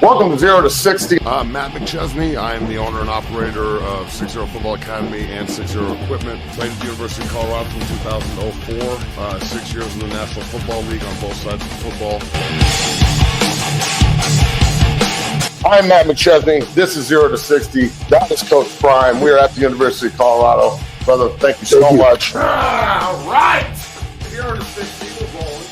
Welcome to 0 to 60. I'm Matt McChesney. I am the owner and operator of 60 Football Academy and 60 Equipment. Played at the University of Colorado from 2004. 6 years in the National Football League on both sides of football. I'm Matt McChesney. This is 0 to 60. That is Coach Prime. We are at the University of Colorado. Brother, thank you so much. All right. 0 to 60. We're rolling.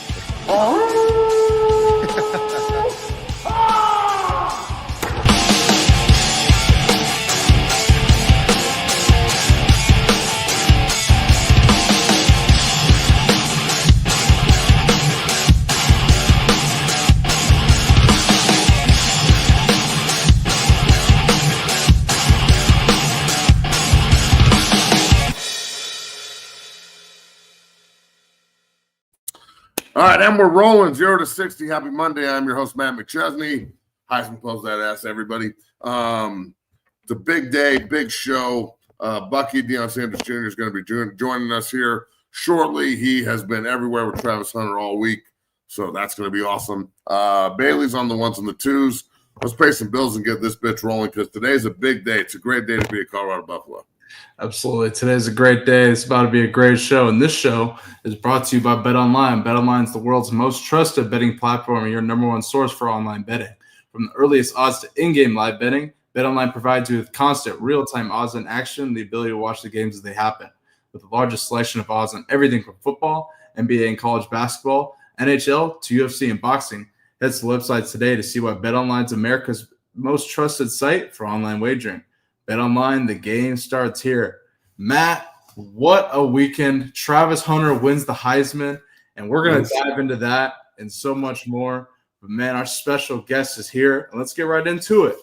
All right, and we're rolling 0 to 60. Happy Monday. I'm your host, Matt McChesney. Heisman close that ass, everybody. It's a big day, big show. Bucky, Deion Sanders Jr. is going to be joining us here shortly. He has been everywhere with Travis Hunter all week, so that's going to be awesome. Bailey's on the ones and the twos. Let's pay some bills and get this bitch rolling because today's a big day. It's a great day to be a Colorado Buffalo. Absolutely. Today's a great day. It's about to be a great show. And this show is brought to you by BetOnline. BetOnline is the world's most trusted betting platform and your number one source for online betting. From the earliest odds to in-game live betting, BetOnline provides you with constant real-time odds and action and the ability to watch the games as they happen. With the largest selection of odds on everything from football, NBA and college basketball, NHL to UFC and boxing, head to the website today to see why BetOnline is America's most trusted site for online wagering. BetOnline, the game starts here. Matt, what a weekend. Travis Hunter wins the Heisman, and we're going to dive into that and so much more. But, man, our special guest is here, and let's get right into it.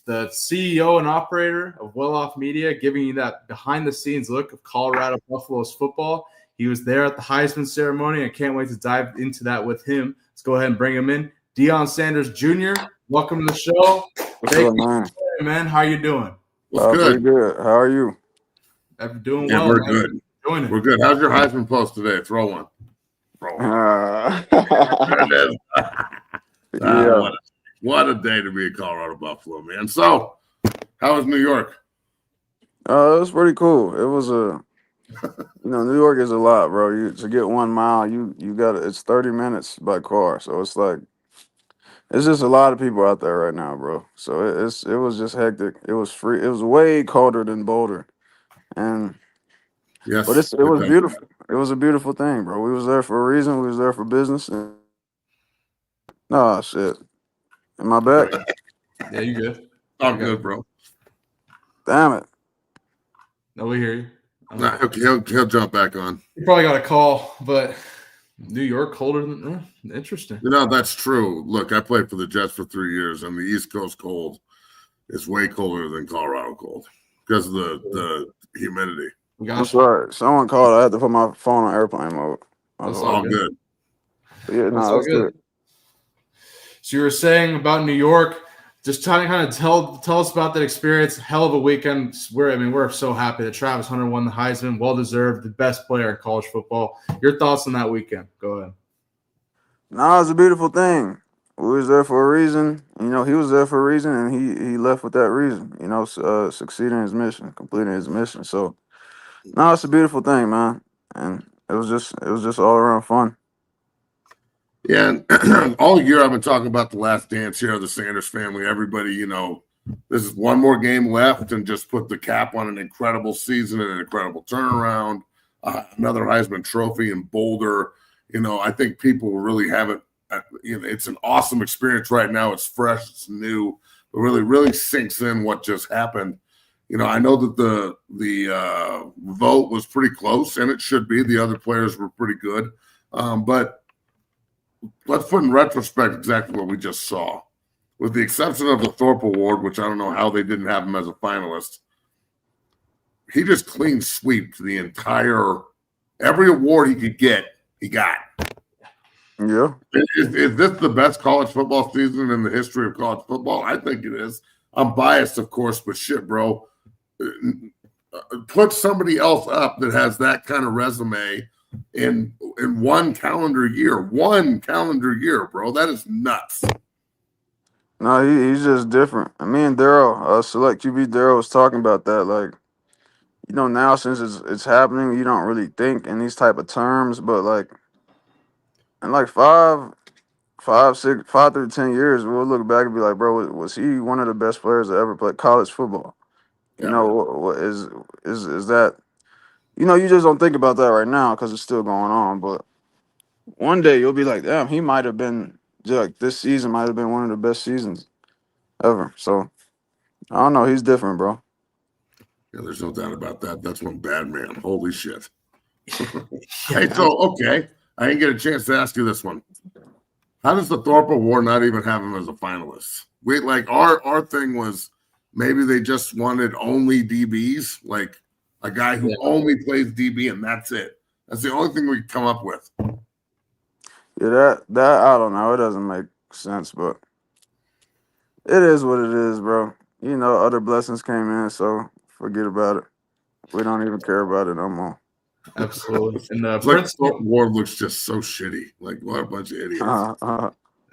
The CEO and operator of Well Off Media, giving you that behind-the-scenes look of Colorado Buffaloes football. He was there at the Heisman ceremony. I can't wait to dive into that with him. Let's go ahead and bring him in. Deion Sanders Jr., welcome to the show. What's up, man? Man, how you doing? What's good? Pretty good. How are you? I'm doing Yeah, well. we're Man. good. We're good. How's your Heisman post today? Throw one. Yeah. What a day to be a Colorado Buffalo, man. So, how was New York? It was pretty cool. It was New York is a lot, bro. To get 1 mile, you got it's 30 minutes by car, so it's like it's just a lot of people out there right now, bro. So it was just hectic. It was free. It was way colder than Boulder, but it was beautiful. It was a beautiful thing, bro. We was there for a reason. We was there for business. No shit. Am I back? Yeah, you good? I'm good, bro. Damn it. No, we hear you. Nah, he'll jump back on. You probably got a call, but New York colder than interesting. You know, that's true. Look, I played for the Jets for 3 years, and the East Coast cold is way colder than Colorado cold because of the humidity. That's right. Someone called. I had to put my phone on airplane mode. That's all good. Yeah, no, that's good. So you were saying about New York. Just trying to kind of tell us about that experience. Hell of a weekend. We're so happy that Travis Hunter won the Heisman. Well deserved, the best player in college football. Your thoughts on that weekend? Go ahead. No, it's a beautiful thing. We was there for a reason. You know, he was there for a reason, and he left with that reason. You know, succeeding his mission, completing his mission. So, no, it's a beautiful thing, man. And it was just all around fun. Yeah, and all year I've been talking about the last dance here of the Sanders family. Everybody, you know, this is one more game left and just put the cap on an incredible season and an incredible turnaround. Another Heisman Trophy in Boulder. You know, I think people really have it. It's an awesome experience right now. It's fresh, it's new. It really sinks in what just happened. You know, I know that the vote was pretty close, and it should be. The other players were pretty good, but let's put in retrospect exactly what we just saw. With the exception of the Thorpe Award, which I don't know how they didn't have him as a finalist, he just clean sweeped the entire – every award he could get, he got. Yeah. Is this the best college football season in the history of college football? I think it is. I'm biased, of course, but shit, bro. Put somebody else up that has that kind of resume in 1 calendar year. 1 calendar year, bro. That is nuts. No, he's just different. And me and Daryl, select QB Daryl was talking about that. Like, now since it's happening, you don't really think in these type of terms, but like in like 5 through 10 years, we'll look back and be like, bro, was he one of the best players to ever play college football? Yeah, man. What is that? You just don't think about that right now because it's still going on. But one day you'll be like, damn, he might have been like this season might have been one of the best seasons ever. So I don't know. He's different, bro. Yeah, there's no doubt about that. That's one bad man. Holy shit. Yeah. Hey, so okay, I didn't get a chance to ask you this one. How does the Thorpe Award not even have him as a finalist? We like our thing was maybe they just wanted only DBs, like a guy who only plays DB and that's it. That's the only thing we could come up with. Yeah, that I don't know. It doesn't make sense, but it is what it is, bro. Other blessings came in, so forget about it. We don't even care about it no more. Absolutely. And It's like the Thorpe Award looks just so shitty. Like what a bunch of idiots.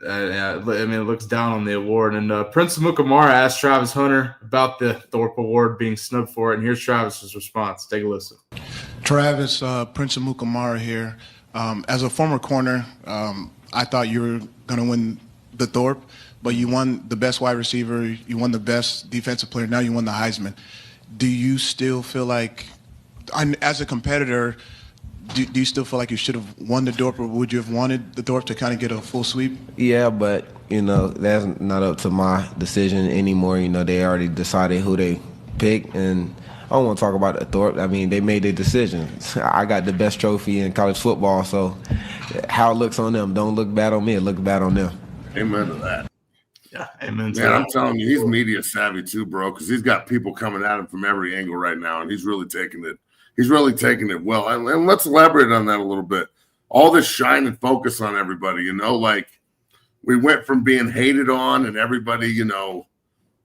Yeah, I mean, it looks down on the award. And Prince Mukamara asked Travis Hunter about the Thorpe Award being snubbed for it. And here's Travis's response. Take a listen. Travis, Prince Mukamara here. As a former corner, I thought you were going to win the Thorpe, but you won the best wide receiver. You won the best defensive player. Now you won the Heisman. Do you still feel like, as a competitor, do you still feel like you should have won the Thorpe, or would you have wanted the Thorpe to kind of get a full sweep? Yeah, but, that's not up to my decision anymore. They already decided who they picked, and I don't want to talk about the Thorpe. I mean, they made their decision. I got the best trophy in college football, so how it looks on them, don't look bad on me, it looks bad on them. Amen to that. Yeah, amen to Man, that. I'm telling you, he's media savvy too, bro, because he's got people coming at him from every angle right now, and he's really taking it. He's really taking it well. And let's elaborate on that a little bit. All this shine and focus on everybody, like we went from being hated on and everybody, the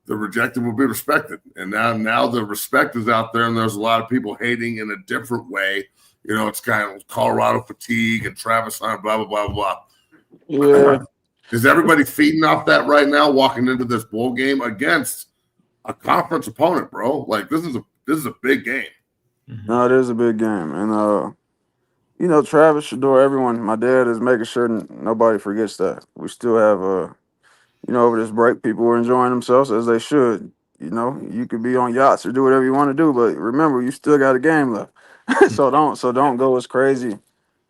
rejected will be respected. And now the respect is out there and there's a lot of people hating in a different way. It's kind of Colorado fatigue and Travis Hunt, blah, blah, blah, blah. Yeah. Is everybody feeding off that right now, walking into this bowl game against a conference opponent, bro? Like this is a big game. No, it is a big game. And Travis Shador, everyone, my dad is making sure nobody forgets that. We still have over this break, people were enjoying themselves as they should. You could be on yachts or do whatever you want to do, but remember, you still got a game left. so don't go as crazy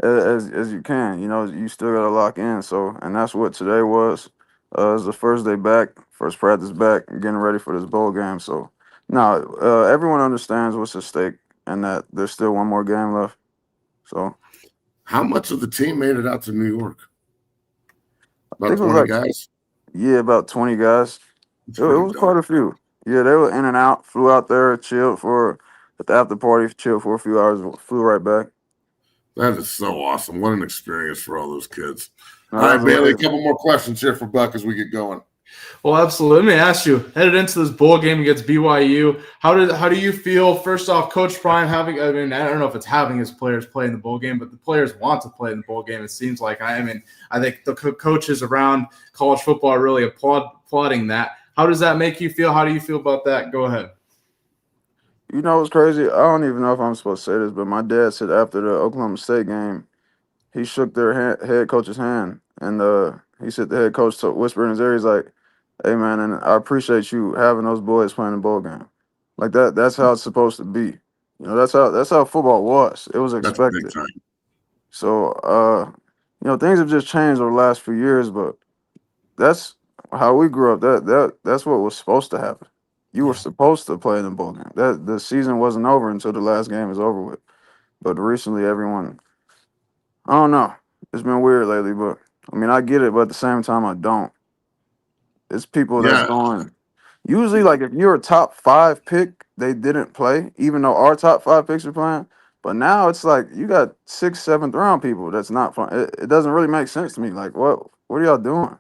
as you can. You still got to lock in. So, and that's what today was. It's the first day back, first practice back, getting ready for this bowl game. So, no, everyone understands what's at stake and that there's still one more game left. So, how much of the team made it out to New York? About 20 guys. Yeah, about 20 guys. It was quite a few. Yeah, they were in and out, flew out there, chilled at the after party, chilled for a few hours, flew right back. That is so awesome. What an experience for all those kids. All right, Bailey, a couple more questions here for Buck as we get going. Well, absolutely. Let me ask you, headed into this bowl game against BYU, how do you feel, first off, Coach Prime I don't know if it's having his players play in the bowl game, but the players want to play in the bowl game, it seems like. I think the coaches around college football are really applauding that. How does that make you feel? How do you feel about that? Go ahead. It's crazy. I don't even know if I'm supposed to say this, but my dad said after the Oklahoma State game, he shook their head coach's hand, and he said the head coach whispered in his ear, he's like, "Hey man, and I appreciate you having those boys playing the bowl game, like that. That's how it's supposed to be. That's how football was. It was expected. That's big time. So, things have just changed over the last few years, but that's how we grew up. That's what was supposed to happen. You were supposed to play in the bowl game. That the season wasn't over until the last game was over with. But recently, everyone, I don't know. It's been weird lately, but I get it, but at the same time, I don't. It's people that's going. Usually, like if you're a top 5 pick, they didn't play, even though our top 5 picks are playing. But now it's like you got 6th, 7th round people that's not fun. It doesn't really make sense to me. Like, what are y'all doing?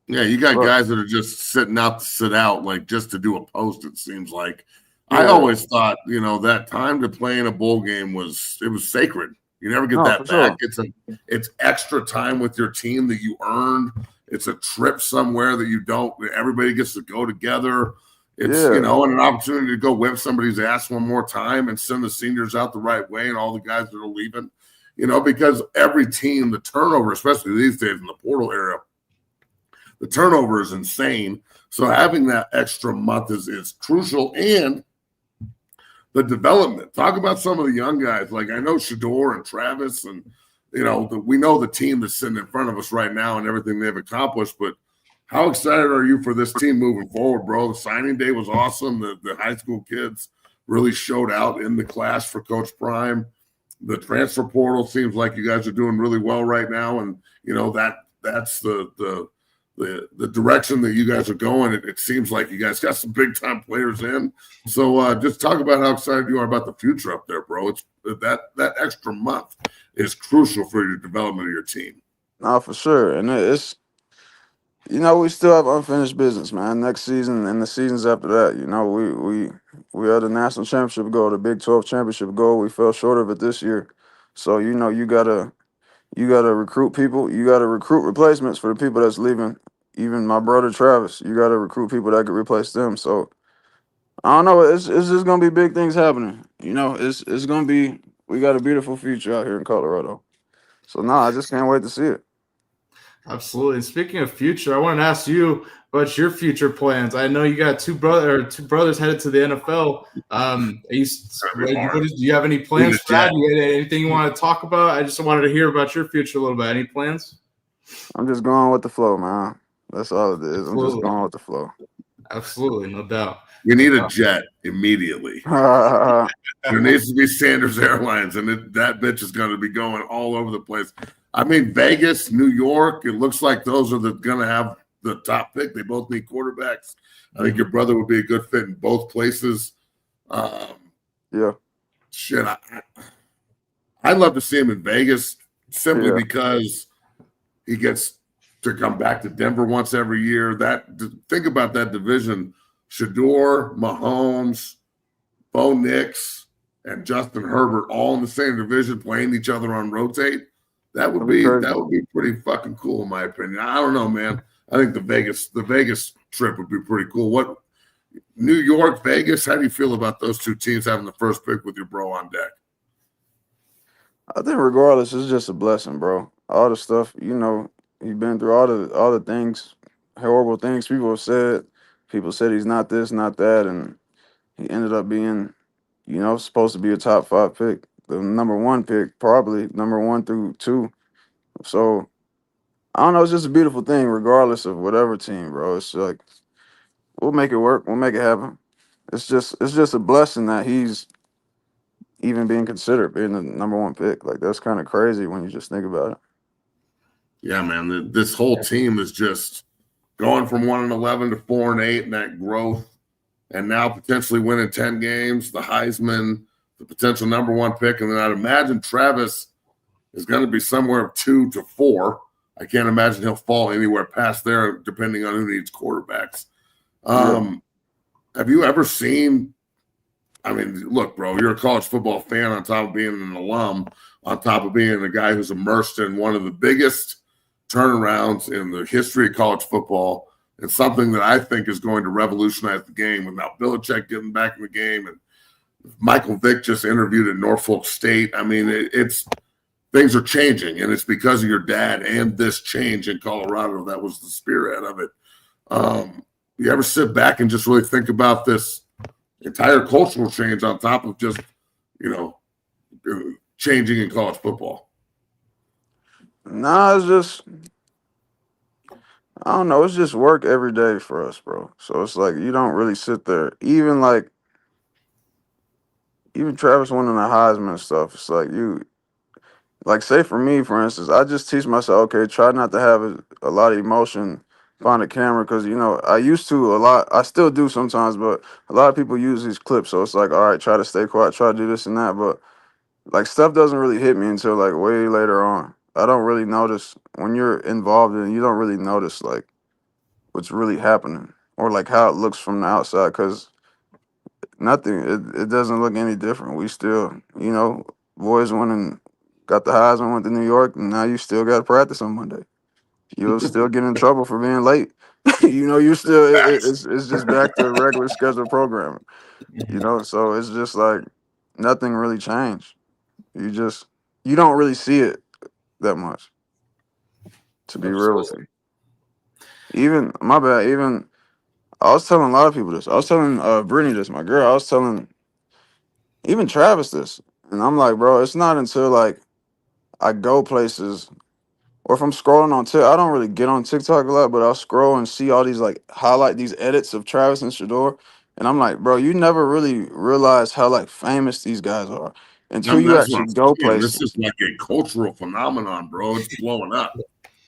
Yeah, you got guys that are just sitting out to sit out, like just to do a post, it seems like. Yeah. I always thought, that time to play in a bowl game was sacred. You never get that back. Sure. It's extra time with your team that you earned. it's a trip somewhere that everybody gets to go together. It's, Yeah. and an opportunity to go whip somebody's ass one more time and send the seniors out the right way and all the guys that are leaving, because every team, the turnover, especially these days in the portal era, the turnover is insane. So having that extra month is crucial. And the development. Talk about some of the young guys. Like I know Shador and Travis and, we know the team that's sitting in front of us right now and everything they've accomplished, but how excited are you for this team moving forward, bro? The signing day was awesome. The high school kids really showed out in the class for Coach Prime. The transfer portal seems like you guys are doing really well right now, and that's the direction that you guys are going. It seems like you guys got some big time players in. So just talk about how excited you are about the future up there, bro. It's that extra month is crucial for your development of your team. No, for sure, and it's. We still have unfinished business, man. Next season and the seasons after that, we had the national championship goal, the Big 12 championship goal. We fell short of it this year, so you gotta recruit people. You gotta recruit replacements for the people that's leaving. Even my brother Travis, you gotta recruit people that could replace them. So I don't know. It's just gonna be big things happening. It's gonna be. We got a beautiful future out here in Colorado. So I just can't wait to see it. Absolutely. And speaking of future, I wanted to ask you about your future plans. I know you got two brothers headed to the NFL. Do you have any plans for that? Anything you want to talk about? I just wanted to hear about your future a little bit. Any plans? I'm just going with the flow, man. That's all it is. Absolutely. I'm just going with the flow. Absolutely, no doubt. You need a jet immediately. There needs to be Sanders Airlines, and that bitch is going to be going all over the place. I mean, Vegas, New York, it looks like those are going to have the top pick. They both need quarterbacks. I think your brother would be a good fit in both places. Yeah. Shit, I'd love to see him in Vegas simply because he gets to come back to Denver once every year. Think about that division. Shador, Mahomes, Bo Nix, and Justin Herbert all in the same division playing each other on rotate. That would be pretty fucking cool in my opinion. I don't know, man. I think the Vegas trip would be pretty cool. What New York, Vegas, how do you feel about those two teams having the first pick with your bro on deck? I think regardless, it's just a blessing, bro. All the stuff, you've been through all the things, horrible things people have said. People said he's not this, not that, and he ended up being, supposed to be a top 5 pick. The number 1 pick, probably number 1 through 2. So I don't know. It's just a beautiful thing, regardless of whatever team, bro. It's like we'll make it work. We'll make it happen. It's just a blessing that he's even being considered being the number 1 pick. Like that's kind of crazy when you just think about it. Yeah, man. This whole team is just going from 1-11 to 4-8, and that growth, and now potentially winning 10 games, the Heisman, the potential number 1 pick, and then I'd imagine Travis is going to be somewhere 2 to 4. I can't imagine he'll fall anywhere past there, depending on who needs quarterbacks. Have you ever seen? I mean, look, bro, you're a college football fan on top of being an alum, on top of being a guy who's immersed in one of the biggest turnarounds in the history of college football, and something that I think is going to revolutionize the game. With now Belichick getting back in the game, and Michael Vick just interviewed at Norfolk State. I mean, it's things are changing, and it's because of your dad and this change in Colorado that was the spearhead of it. You ever sit back and just really think about this entire cultural change on top of just, changing in college football? Nah, it's just, I don't know. It's just work every day for us, bro. So it's like you don't really sit there. Even Travis winning the Heisman and stuff. It's like say for me, for instance, I just teach myself, okay, try not to have a lot of emotion behind the camera because, I used to a lot. I still do sometimes, but a lot of people use these clips. So it's like, all right, try to stay quiet, try to do this and that. But like stuff doesn't really hit me until like way later on. I don't really notice when you're involved in it, you don't really notice like what's really happening or like how it looks from the outside because nothing, it doesn't look any different. We still, boys went and got the Heisman, went to New York, and now you still got to practice on Monday. you'll still get in trouble for being late. You're still it's just back to regular schedule programming. So it's just like nothing really changed. You don't really see it that much, to be real with Absolutely. you. Even my bad, even I was telling a lot of people this. I was telling Brittany this, my girl. I was telling even Travis this. And I'm like, bro, it's not until like I go places or if I'm scrolling on TikTok, I don't really get on TikTok a lot, but I'll scroll and see all these like highlight these edits of Travis and Shador. And I'm like, bro, you never really realize how like famous these guys are until you That's what I'm actually go saying. This is places. like a cultural phenomenon, bro. It's blowing up.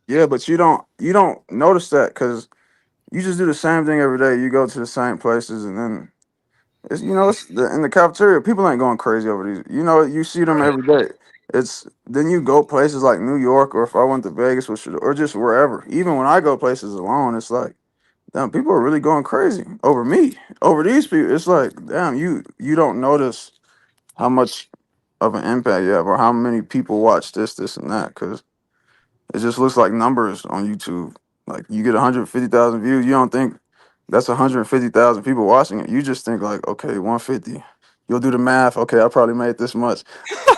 Yeah, but you don't notice that because you just do the same thing every day. You go to the same places and then in the cafeteria, people ain't going crazy over these. You see them every day. It's then you go places like New York, or if I went to Vegas, or just wherever. Even when I go places alone, it's like, damn, people are really going crazy over me, over these people. It's like, damn, you don't notice how much of an impact you have, or how many people watch this, and that, because it just looks like numbers on YouTube. Like you get 150,000 views, you don't think that's 150,000 people watching it. You just think like, okay, 150. You'll do the math. Okay, I probably made this much.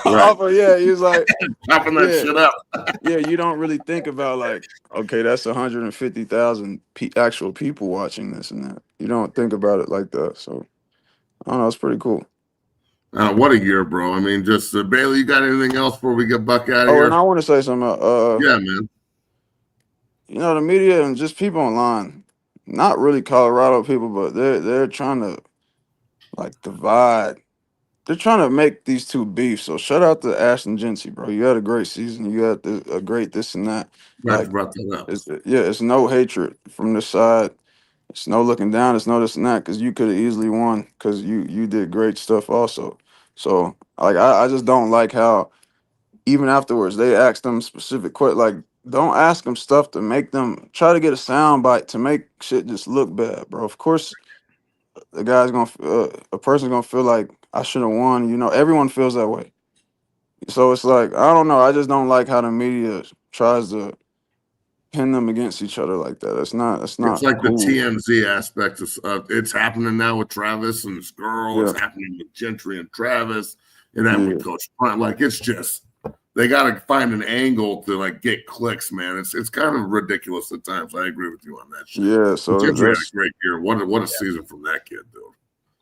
Right. Yeah, he was like, Chopping that yeah, shit up. yeah. You don't really think about like, okay, that's 150,000 actual people watching this and that. You don't think about it like that. So I don't know. It's pretty cool. What a year, bro. I mean, just Bailey, you got anything else before we get Buck out of Oh, and I here? want to say something. Yeah, man. The media and just people online, not really Colorado people, but they're trying to like divide. They're trying to make these two beef. So shout out to Ashton Gency, bro. You had a great season. You had a great this and that. Glad you Like, brought that up. it's no hatred from this side. It's no looking down. It's no this and that because you could have easily won because you did great stuff also. So like I just don't like how even afterwards they asked them specific like don't ask them stuff to make them try to get a sound bite to make shit just look bad, bro. Of course the guy's gonna a person's gonna feel like I should have won. Everyone feels that way. So it's like I don't know. I just don't like how the media tries to pin them against each other like that. It's It's not like the cool. TMZ aspect of it's happening now with Travis and this girl. Yeah, It's happening with Gentry and Travis, and then yeah, with Coach Bryant. Like it's just they got to find an angle to like get clicks, man. It's kind of ridiculous at times. I agree with you on that shit. yeah. But So Gentry had that's a great year. What a season from that kid, dude.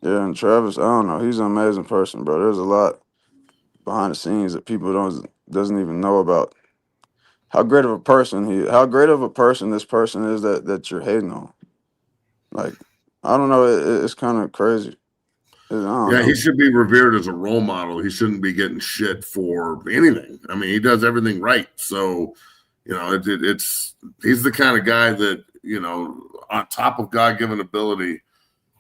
yeah. And Travis, I don't know. He's an amazing person, bro. There's a lot behind the scenes that people doesn't even know about. How great of a person this person is that you're hating on. Like, I don't know. It's kind of crazy. I don't Yeah, he know. should be revered as a role model. He shouldn't be getting shit for anything. I mean, he does everything right. So, it's he's the kind of guy that, on top of God-given ability,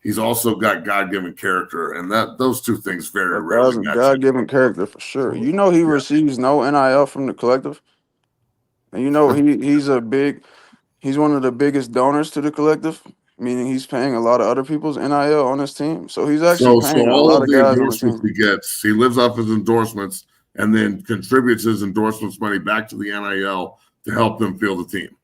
he's also got God-given character. And those two things very A rarely match up. God-given character for sure. He Yeah. receives no NIL from the collective, and he's one of the biggest donors to the collective, meaning he's paying a lot of other people's NIL on his team. So he's actually So paying a all lot of of the guys on the endorsements team. he gets, he lives off his endorsements and then contributes his endorsements money back to the NIL to help them field the team.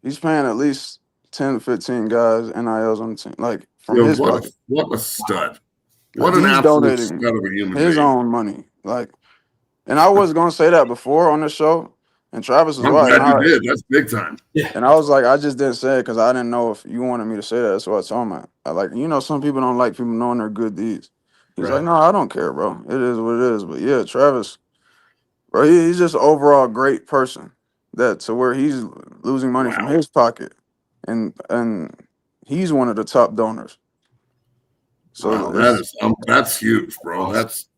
He's paying at least 10, 15 guys NILs on the team, like from Dude, his pocket. what a stud. Like What an he's absolute donating stud of a human his being. own money. Like, and I was gonna say that before on the show, and Travis was I'm like, glad you nah. did. That's big time. And I was like, I just didn't say it because I didn't know if you wanted me to say that. That's what I told him. Some people don't like people knowing their good deeds. He's like, Right. no, I don't care, bro. It is what it is. But yeah, Travis, bro, he's just an overall great person. That to where he's losing money from Wow. his pocket, and he's one of the top donors. Wow. So it's That's huge, bro. That's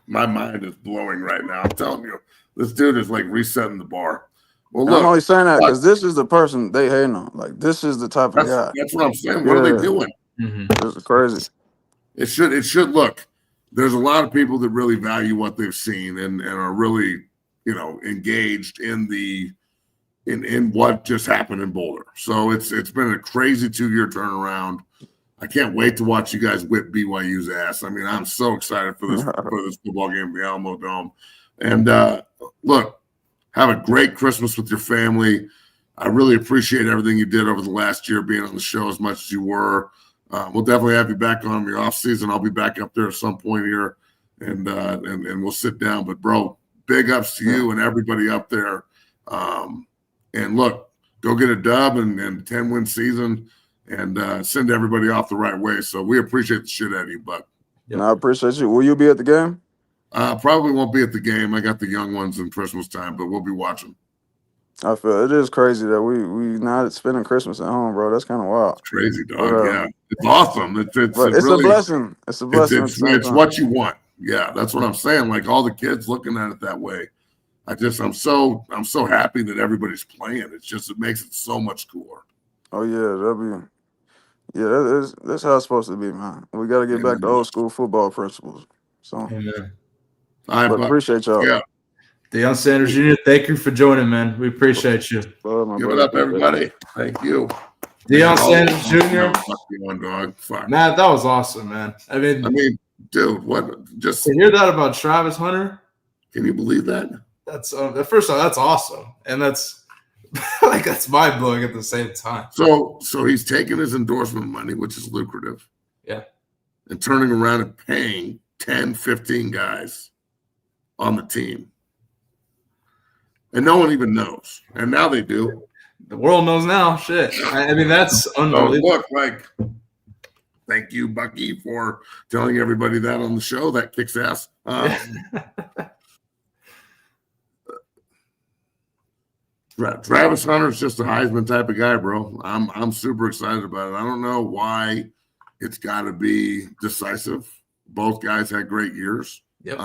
my mind is blowing right now. I'm telling you, this dude is like resetting the bar. Well, and I'm only look, saying that but because this is the person they hating on. Like this is the type of guy. that's what I'm saying. What are they Yeah, doing? this is crazy. It should look. There's a lot of people that really value what they've seen and are really, engaged in what just happened in Boulder. So it's been a crazy 2-year turnaround. I can't wait to watch you guys whip BYU's ass. I mean, I'm so excited for this football game in the Alamo Dome. And look, have a great Christmas with your family. I really appreciate everything you did over the last year, being on the show as much as you were. We'll definitely have you back on your off season. I'll be back up there at some point here, and we'll sit down. But bro, big ups to you and everybody up there. And look, go get a dub and 10-win season, and send everybody off the right way. So we appreciate the shit out of you, Buck. Yep. No, I appreciate you. Will you be at the game? Probably won't be at the game. I got the young ones in Christmas time, but we'll be watching. I feel it is crazy that we not spending Christmas at home, bro. That's kind of wild. It's crazy, dog. Yeah, it's awesome. It's really, a blessing. It's a blessing. It's what you want. Yeah, that's what I'm saying. Like all the kids looking at it that way. I'm so happy that everybody's playing. It makes it so much cooler. Oh yeah, that's how it's supposed to be, man. We got to get back to old school football principles. So, I appreciate y'all. Yeah. Deion Sanders Jr., thank you for joining, man. We appreciate you. Give it up, everybody. Thank you. Deion Sanders Jr. Man, that was awesome, man. I mean, dude, what? Just to hear that about Travis Hunter. Can you believe that? That's first of all, that's awesome, and that's like that's mind blowing at the same time. So he's taking his endorsement money, which is lucrative, and turning around and paying 10, 15 guys on the team. And no one even knows. And now they do. The world knows now. Shit. I mean, that's unbelievable. Look, thank you, Bucky, for telling everybody that on the show. That kicks ass. Travis Hunter's just a Heisman type of guy, bro. I'm super excited about it. I don't know why it's got to be decisive. Both guys had great years. Yep.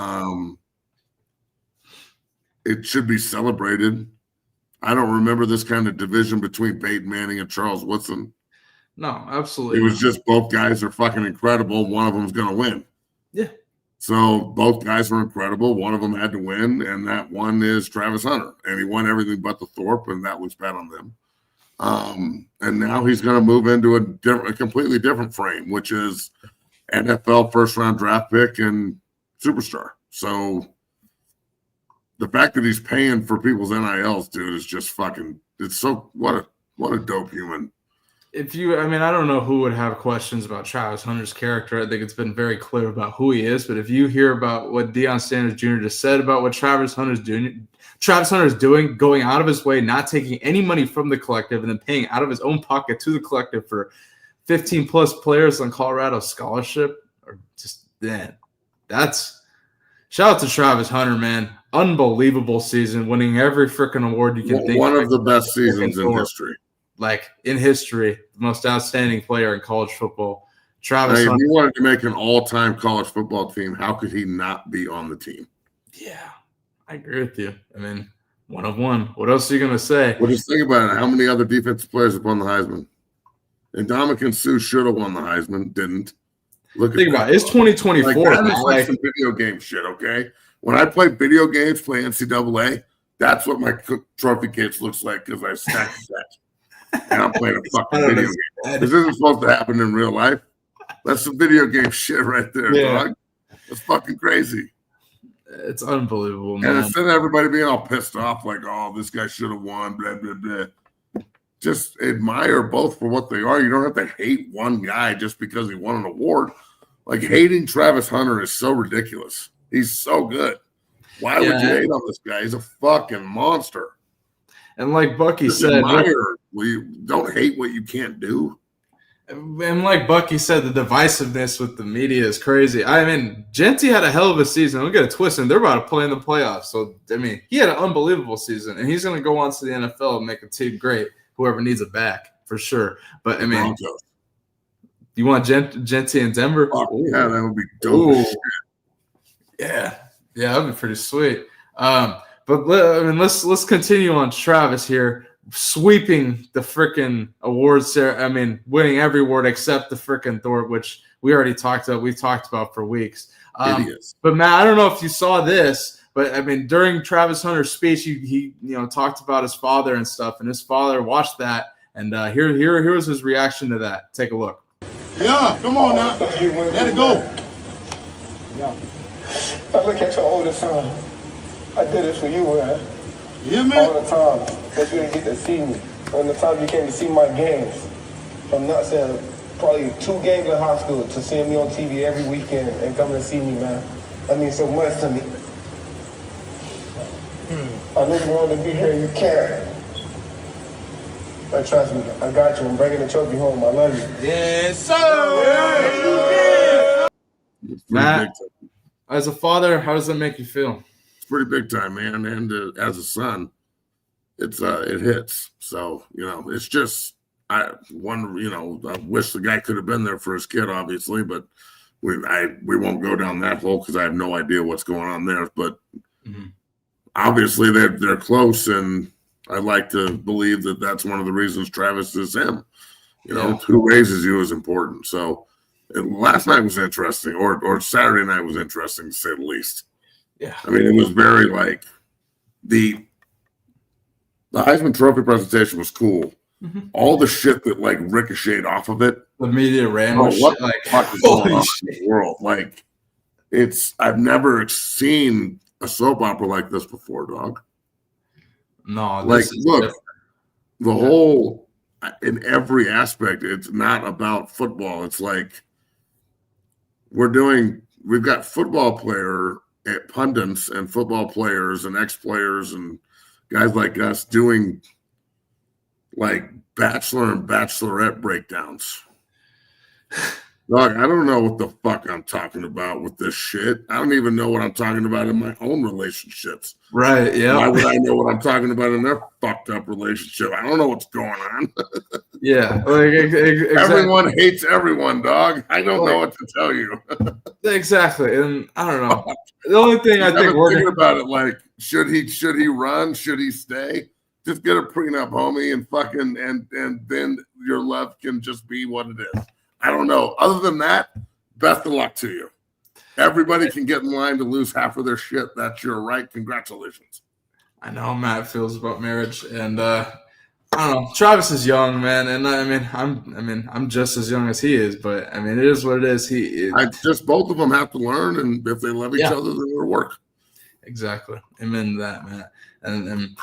It should be celebrated. I don't remember this kind of division between Peyton Manning and Charles Woodson. No, absolutely. It was just both guys are fucking incredible. One of them's going to win. Yeah. So both guys were incredible. One of them had to win, and that one is Travis Hunter. And he won everything but the Thorpe, and that was bad on them. And now he's going to move into a completely different frame, which is NFL first-round draft pick and superstar. So the fact that he's paying for people's NILs, dude, is just fucking – it's so – what a dope human. I don't know who would have questions about Travis Hunter's character. I think it's been very clear about who he is. But if you hear about what Deion Sanders Jr. just said about what Travis Hunter is doing, going out of his way, not taking any money from the collective, and then paying out of his own pocket to the collective for 15-plus players on Colorado scholarship, or just that's shout out to Travis Hunter, man. Unbelievable season, winning every freaking award you can think. One of the best seasons in history. Like in history, the most outstanding player in college football. Travis Hunter. If you wanted to make an all-time college football team, how could he not be on the team? Yeah, I agree with you. I mean, one of one. What else are you going to say? Well, just think about it. How many other defensive players have won the Heisman? And Ndamukong Suh should have won the Heisman, didn't. Think about it. It's 2024. Like some video game shit, okay? When I play video games, play NCAA, that's what my trophy case looks like because I stacked that. And I'm playing a fucking video game. This isn't supposed to happen in real life. That's some video game shit right there, dog. It's fucking crazy. It's unbelievable, man. And instead of everybody being all pissed off, like, oh, this guy should have won, blah, blah, blah. Just admire both for what they are. You don't have to hate one guy just because he won an award. Like, hating Travis Hunter is so ridiculous. He's so good. Why would you hate on this guy? He's a fucking monster. And like Bucky said, don't hate what you can't do. And like Bucky said, the divisiveness with the media is crazy. I mean, Genty had a hell of a season. Don't get it twisted. They're about to play in the playoffs. So, I mean, he had an unbelievable season. And he's going to go on to the NFL and make a team great, whoever needs it back, for sure. But, I mean, you want Genty in Denver? Oh, yeah, that would be dope. Yeah, that'd be pretty sweet. But let's continue on Travis here, sweeping the freaking awards there. I mean, winning every award except the freaking Thorpe, which we already talked about. We've talked about for weeks. But Matt, I don't know if you saw this, but I mean, during Travis Hunter's speech, he talked about his father and stuff, and his father watched that, and here was his reaction to that. Take a look. Yeah, come on now, let it go. Yeah. I look at your older son. I did it for you, man. You hear me? All the time. But you didn't get to see me. when the time you came to see my games. From not saying probably 2 games in high school to seeing me on TV every weekend and coming to see me, man. That means so much to me. I know you wanted to be here, you can. But trust me, I got you. I'm bringing the trophy home. I love you. Yes, sir. Matt, as a father, how does that make you feel? It's pretty big time, man. And as a son, it hits. So, it's just I wish the guy could have been there for his kid, obviously, but we won't go down that hole because I have no idea what's going on there. But obviously they're close, and I'd like to believe that that's one of the reasons Travis is him. Who raises you is important. So last night was interesting, or Saturday night was interesting to say the least. Yeah, I mean, it was very like the Heisman Trophy presentation was cool. All the shit that like ricocheted off of it, the media ran what shit, the like fuck is going on in the world? Like, I've never seen a soap opera like this before, dog. No, Like, look, different. the whole in every aspect, it's not about football. It's like we've got football player pundits and football players and ex-players and guys like us doing like bachelor and bachelorette breakdowns. Dog, I don't know what the fuck I'm talking about with this shit. I don't even know what I'm talking about in my own relationships. Right, yeah. Why would I know what I'm talking about in their fucked up relationship? I don't know what's going on. Yeah, like exactly. Everyone hates everyone, dog. I don't know what to tell you. Exactly, and I don't know. The only thing I think we're thinking about it, like, should he run? Should he stay? Just get a prenup, homie, and fucking and then your love can just be what it is. I don't know. Other than that, best of luck to you. Everybody can get in line to lose half of their shit. That's your right. Congratulations. I know how Matt feels about marriage, and I don't know. Travis is young, man, and I'm just as young as he is, but I mean, it is what it is. Just both of them have to learn, and if they love each other, then it'll work. Exactly. Amen to that, Matt. And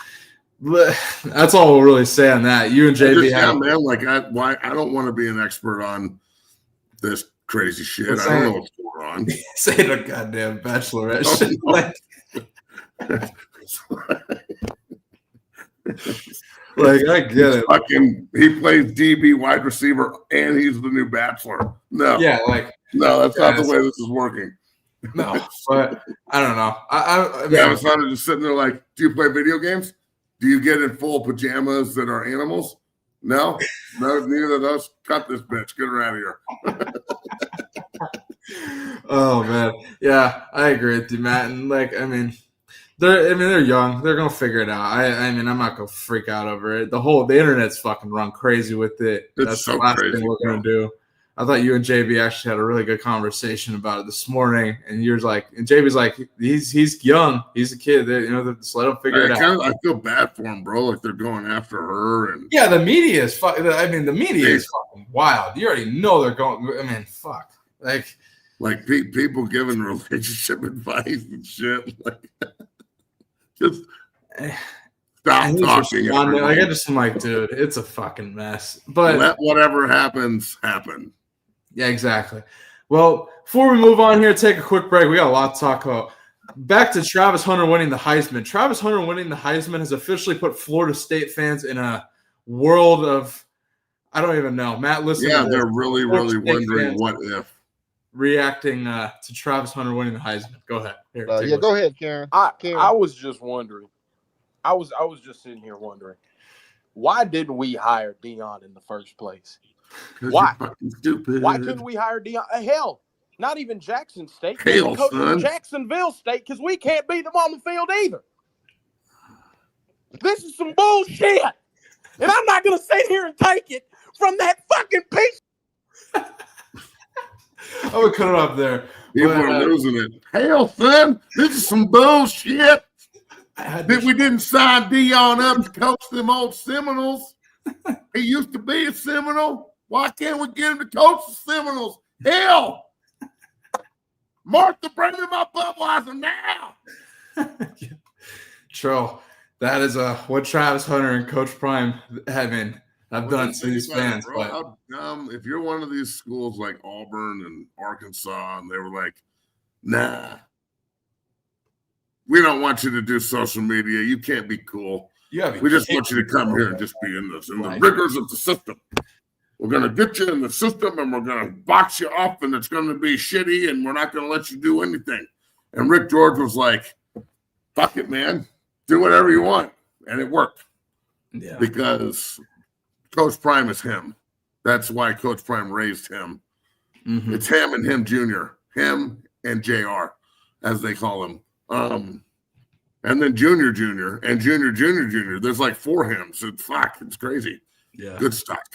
that's all we'll really say on that. You and JB have, man. Like I don't want to be an expert on this crazy shit. I don't know what's going on. Say the goddamn bachelorette shit. Like I get it. He plays DB wide receiver and he's the new bachelor. No. Yeah, no, that's not the way this is working. No, but I don't know. I mean, I was just sitting there like, do you play video games? Do you get in full pajamas that are animals? No, neither of those. Cut this bitch. Get her out of here. Oh man, yeah, I agree with you, Matt. And they're young. They're gonna figure it out. I'm not gonna freak out over it. The internet's fucking run crazy with it. That's so the last crazy, thing we're gonna do. I thought you and JB actually had a really good conversation about it this morning, and you're like, and JB's like, he's young, he's a kid, just let him figure it out. I feel bad for him, bro. Like they're going after her, and yeah, the media is the media is fucking wild. You already know they're going. I mean, fuck, like people giving relationship advice and shit, like just stop talking. I just am like, dude, it's a fucking mess. But let whatever happens happen. Yeah, exactly. Well, before we move on here, take a quick break. We got a lot to talk about. Back to Travis Hunter winning the Heisman. Travis Hunter winning the Heisman has officially put Florida State fans in a world of, I don't even know. Matt, listen. Yeah, they're really wondering what if. Reacting to Travis Hunter winning the Heisman. Go ahead. Here, go ahead, Karen. I was just wondering. I was just sitting here wondering, why didn't we hire Deion in the first place? Why? Stupid. Why couldn't we hire Deion? Hell, not even Jackson State. Hell, son. Jacksonville State, because we can't beat them on the field either. This is some bullshit. And I'm not going to sit here and take it from that fucking piece. I'm going to cut it up there. People are losing it. Hell, son, this is some bullshit. We didn't sign Deion up to coach them old Seminoles. He used to be a Seminole. Why can't we get him to coach the Seminoles? Hell, Martha, bring me my Budweiser now. Troll, That is what Travis Hunter and Coach Prime have done to these fans. Bro, how dumb. If you're one of these schools like Auburn and Arkansas, and they were like, nah, we don't want you to do social media. You can't be cool. We just want you to come here and just be in the rigors of the system. We're going to get you in the system, and we're going to box you up, and it's going to be shitty, and we're not going to let you do anything. And Rick George was like, fuck it, man. Do whatever you want. And it worked. Yeah. Because Coach Prime is him. That's why Coach Prime raised him. Mm-hmm. It's him and him Jr. Him and JR, as they call him. And then Junior, and Junior. There's like 4 hymns. It's crazy. Yeah. Good stock.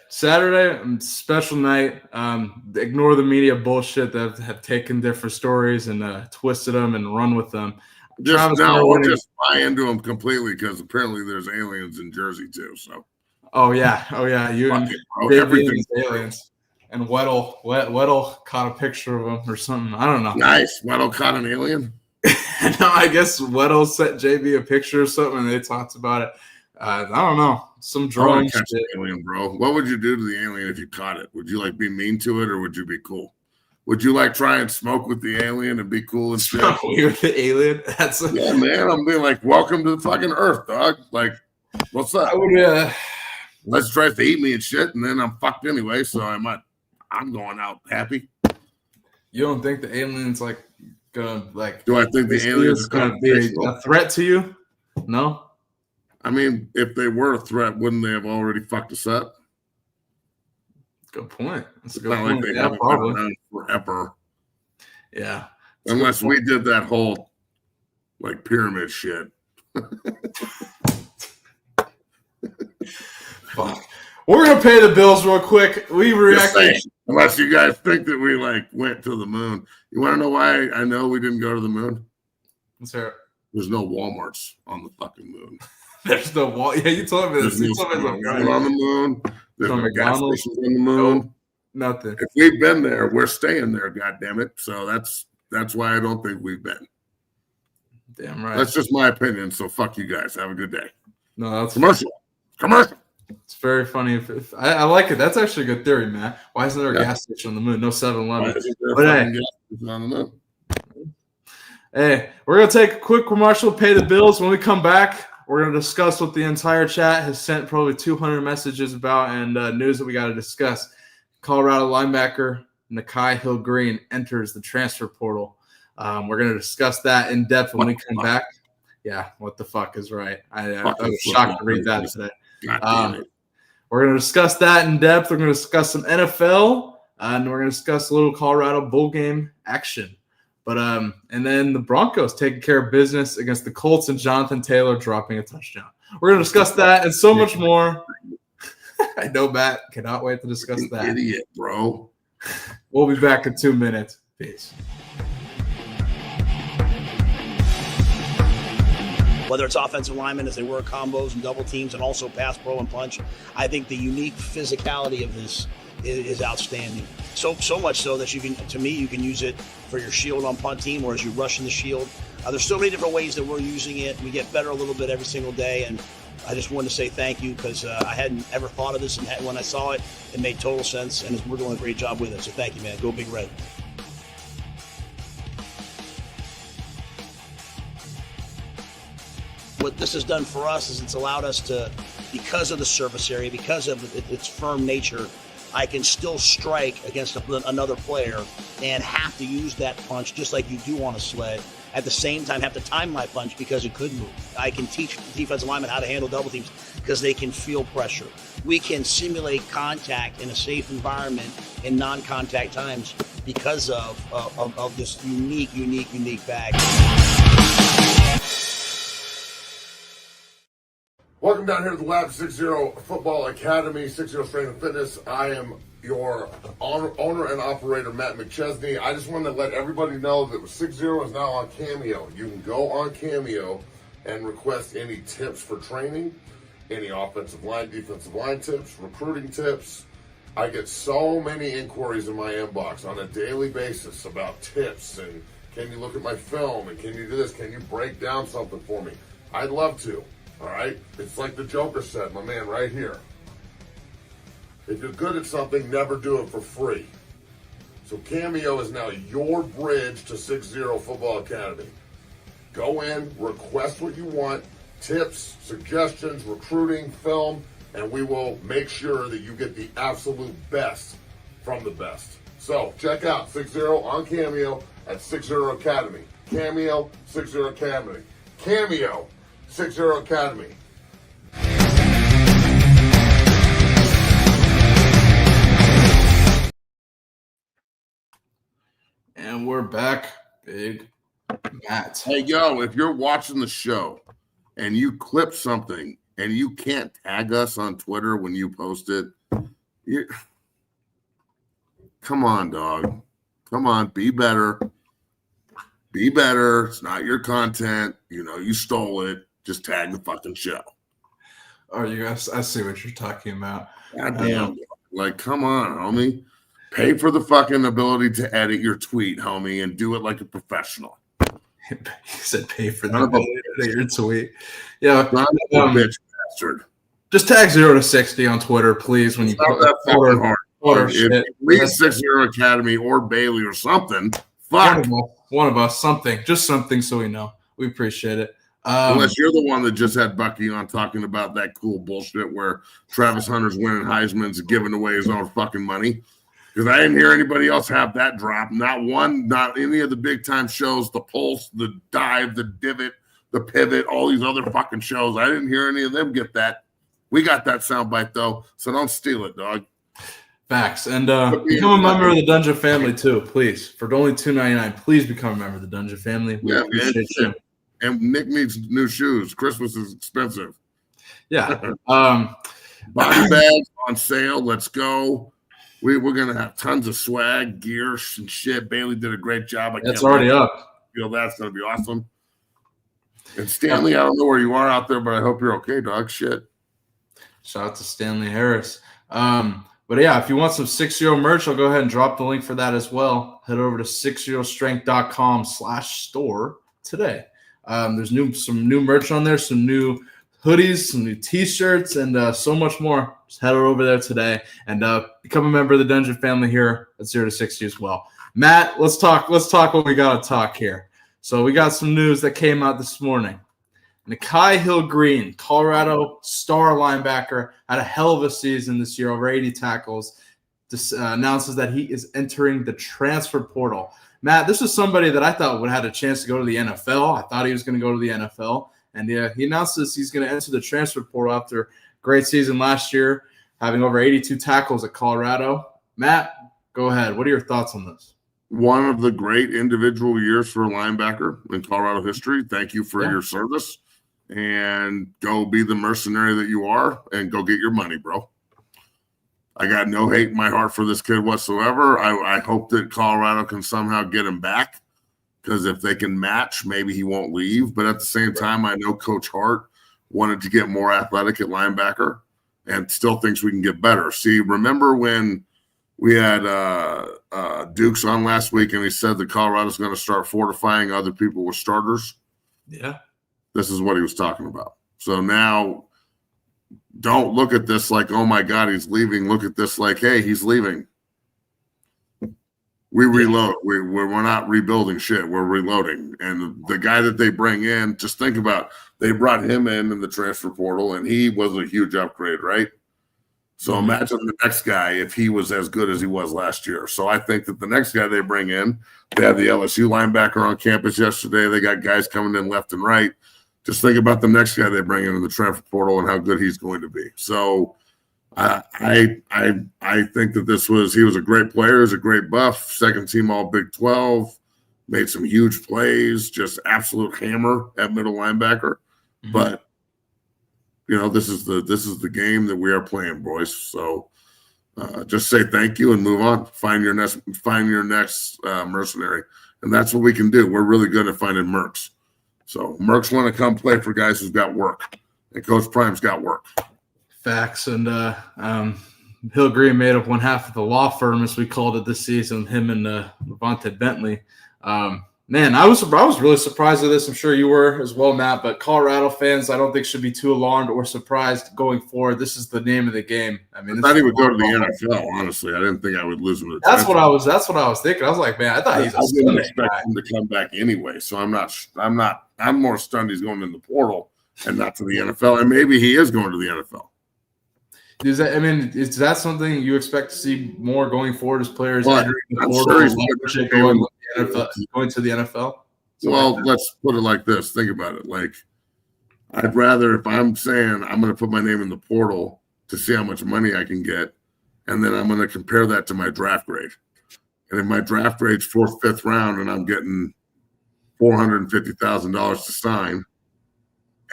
Saturday, special night. Ignore the media bullshit that have taken different stories and twisted them and run with them. We'll just buy into them completely because apparently there's aliens in Jersey too. So. Oh yeah. You and everything's aliens. And Weddle caught a picture of him or something. I don't know. Nice. Weddle caught an alien. No, I guess Weddle sent JB a picture or something, and they talked about it. I don't know. Some drone shit. Alien, bro. What would you do to the alien if you caught it? Would you like be mean to it, or would you be cool? Would you like try and smoke with the alien and be cool and shit? Smoke with the alien? Yeah, man. I'm being like, welcome to the fucking Earth, dog. Like, what's up? Let's try to eat me and shit, and then I'm fucked anyway. So I'm going out happy. You don't think the alien's like gonna like? Do I think the alien's gonna be a threat to you? No. I mean, if they were a threat, wouldn't they have already fucked us up? Good point. That's a good point. Like they haven't been around forever. Yeah. Unless we did that whole like pyramid shit. Fuck. We're gonna pay the bills real quick. We reacted. Unless you guys think that we like went to the moon. You want to know why I know we didn't go to the moon? Let's hear it. There's no Walmarts on the fucking moon. There's no wall. Yeah, you told me this. There's no on the moon. There's no gas stations on the moon. Nothing. If we've been there, we're staying there. God damn it! So that's why I don't think we've been. Damn right. That's just my opinion. So fuck you guys. Have a good day. No, that's commercial. It's very funny. If I like it. That's actually a good theory, Matt. Why isn't there a gas station on the moon? No 7-Eleven. Hey, we're going to take a quick commercial, pay the bills. When we come back, we're going to discuss what the entire chat has sent probably 200 messages about and news that we got to discuss. Colorado linebacker Nikhai Hill-Green enters the transfer portal. We're going to discuss that in depth when we come back. Yeah, what the fuck is right? I was shocked to read that today. We're going to discuss that in depth. We're going to discuss some NFL, and we're going to discuss a little Colorado bowl game action. But and then the Broncos taking care of business against the Colts and Jonathan Taylor dropping a touchdown. We're going to discuss that and so much more. I know, Matt. Cannot wait to discuss that. Idiot, bro. We'll be back in 2 minutes. Peace. Whether it's offensive linemen as they work combos and double teams and also pass pro and punch, I think the unique physicality of this is outstanding. So much so that you can use it for your shield on punt team or as you rush in the shield. There's so many different ways that we're using it. We get better a little bit every single day, and I just wanted to say thank you because I hadn't ever thought of this, and when I saw it, it made total sense, and we're doing a great job with it. So thank you, man. Go Big Red. What this has done for us is it's allowed us to, because of the surface area, because of its firm nature, I can still strike against another player and have to use that punch just like you do on a sled. At the same time, have to time my punch because it could move. I can teach defensive linemen how to handle double teams because they can feel pressure. We can simulate contact in a safe environment in non-contact times because of this unique bag. Welcome down here to the Lab 60 Football Academy, 60 Strength and Fitness. I am your owner and operator, Matt McChesney. I just wanted to let everybody know that 60 is now on Cameo. You can go on Cameo and request any tips for training, any offensive line, defensive line tips, recruiting tips. I get so many inquiries in my inbox on a daily basis about tips and Can you look at my film? And can you do this? Can you break down something for me? I'd love to. All right? It's like the Joker said, my man, right here. If you're good at something, never do it for free. So Cameo is now your bridge to 6-0 Football Academy. Go in, request what you want, tips, suggestions, recruiting, film, and we will make sure that you get the absolute best from the best. So check out 6-0 on Cameo at 6-0 Academy. Cameo, 6-0 Academy. Cameo, 6-0 Academy. And we're back, Big Matt. Hey, yo, if you're watching the show and you clip something and you can't tag us on Twitter when you post it, come on, dog. Come on, be better. Be better. It's not your content. You know, you stole it. Just tag the fucking show. Oh, you guys, I see what you're talking about. God damn. Like, come on, homie. Pay for the fucking ability to edit your tweet, homie, and do it like a professional. He said pay for the ability to edit your tweet. Yeah. Bitch bastard. Just tag 0 to 60 on Twitter, please, when you put that fucking hard. Shit. Leave 6-0 Academy or Bailey or something. Fuck. One of us, something. Just something so we know. We appreciate it. Unless you're the one that just had Bucky on talking about that cool bullshit where Travis Hunter's winning Heisman's and giving away his own fucking money. Because I didn't hear anybody else have that drop. Not one, not any of the big time shows, the Pulse, the Dive, the Divot, the Pivot, all these other fucking shows. I didn't hear any of them get that. We got that soundbite though, so don't steal it, dog. Facts. And become a member of the Dungeon family too, please. For only $2.99, please become a member of the Dungeon family. We appreciate you. And Nick needs new shoes. Christmas is expensive. Yeah. Body bags on sale. Let's go. We're going to have tons of swag, gear, and shit. Bailey did a great job. It's already up. Feel that's going to be awesome. And Stanley, I don't know where you are out there, but I hope you're okay, dog. Shit. Shout out to Stanley Harris. But yeah, if you want some 6-0 merch, I'll go ahead and drop the link for that as well. Head over to 60strength.com/store today. There's some new merch on there, some new hoodies, some new t-shirts, and so much more. Just head over there today and become a member of the Dungeon family here at 0 to 60 as well. Matt, let's talk what we got to talk here. So we got some news that came out this morning. Nikhai Hill-Green, Colorado star linebacker, had a hell of a season this year, over 80 tackles, announces that he is entering the transfer portal. Matt, this is somebody that I thought would have had a chance to go to the NFL. I thought he was going to go to the NFL. And he announces he's going to enter the transfer portal after a great season last year, having over 82 tackles at Colorado. Matt, go ahead. What are your thoughts on this? One of the great individual years for a linebacker in Colorado history. Thank you for your service. And go be the mercenary that you are and go get your money, bro. I got no hate in my heart for this kid whatsoever. I hope that Colorado can somehow get him back, because if they can match, maybe he won't leave. But at the same time, I know Coach Hart wanted to get more athletic at linebacker and still thinks we can get better. See, remember when we had Dukes on last week and he said that Colorado's going to start fortifying other people with starters? Yeah. This is what he was talking about. So now don't look at this like, oh, my God, he's leaving. Look at this like, hey, he's leaving. We reload. We're not rebuilding shit. We're reloading. And the guy that they bring in, just think about, they brought him in the transfer portal, and he was a huge upgrade, right? So imagine the next guy if he was as good as he was last year. So I think that the next guy they bring in, they have the LSU linebacker on campus yesterday. They got guys coming in left and right. Just think about the next guy they bring in the transfer portal and how good he's going to be. So I think that he was a great player, he's a great buff, second team all Big 12, made some huge plays, just absolute hammer at middle linebacker. Mm-hmm. But this is the game that we are playing, boys. So just say thank you and move on. Find your next mercenary, and that's what we can do. We're really good at finding mercs. So mercs want to come play for guys who've got work, and Coach Prime's got work. Facts. And Hill-Green made up one half of the law firm, as we called it this season, him and Levante Bentley. Man, I was really surprised at this. I'm sure you were as well, Matt. But Colorado fans, I don't think should be too alarmed or surprised going forward. This is the name of the game. I mean, I thought he would go to the NFL. Honestly, I didn't think I would lose him. That's what I was thinking. I was like, man, I thought he's. I didn't expect him to come back anyway. So I'm more stunned he's going in the portal and not to the NFL. And maybe he is going to the NFL. Is that something you expect to see more going forward as players entering the portal, going to the NFL? Let's put it like this. Think about it. Like, I'd rather, if I'm saying I'm going to put my name in the portal to see how much money I can get, and then I'm going to compare that to my draft grade. And if my draft grade's 4th, 5th round, and I'm getting $450,000 to sign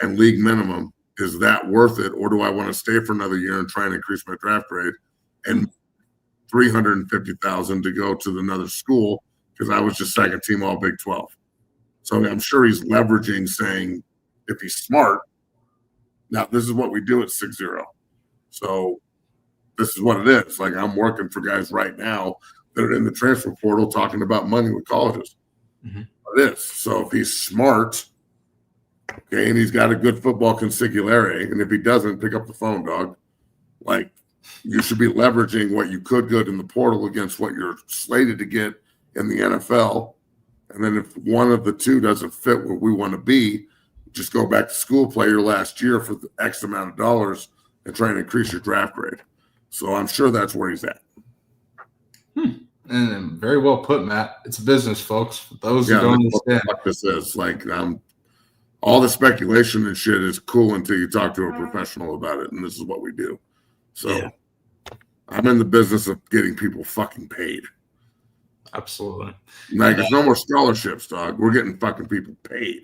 and league minimum, is that worth it, or do I want to stay for another year and try and increase my draft grade and $350,000 to go to another school because I was just second team all Big 12? So I'm sure he's leveraging, saying if he's smart, now this is what we do at 6-0. So this is what it is. Like, I'm working for guys right now that are in the transfer portal talking about money with colleges. Mm-hmm. It is. So if he's smart, okay, and he's got a good football consigliere, and if he doesn't, pick up the phone, dog. Like, you should be leveraging what you could get in the portal against what you're slated to get in the NFL. And then if one of the two doesn't fit where we want to be, just go back to school, play your last year for the X amount of dollars, and try and increase your draft grade. So I'm sure that's where he's at. And very well put, Matt. It's business, folks. For those who don't understand what this is, like, all the speculation and shit is cool until you talk to a professional about it, and this is what we do. So I'm in the business of getting people fucking paid. Absolutely. Like, there's no more scholarships, dog. We're getting fucking people paid.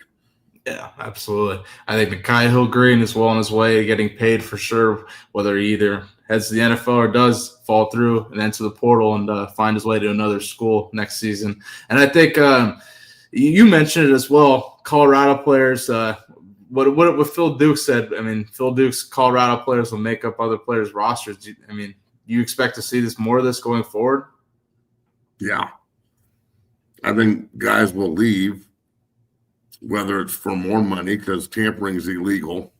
Yeah, absolutely. I think Nikhai Hill-Green is well on his way to getting paid for sure, whether he either heads to the NFL or does fall through and enter the portal and find his way to another school next season. And I think you mentioned it as well, Colorado players. What Phil Duke said, I mean, Phil Duke's Colorado players will make up other players' rosters. You expect to see more of this going forward? Yeah. I think guys will leave, whether it's for more money because tampering is illegal,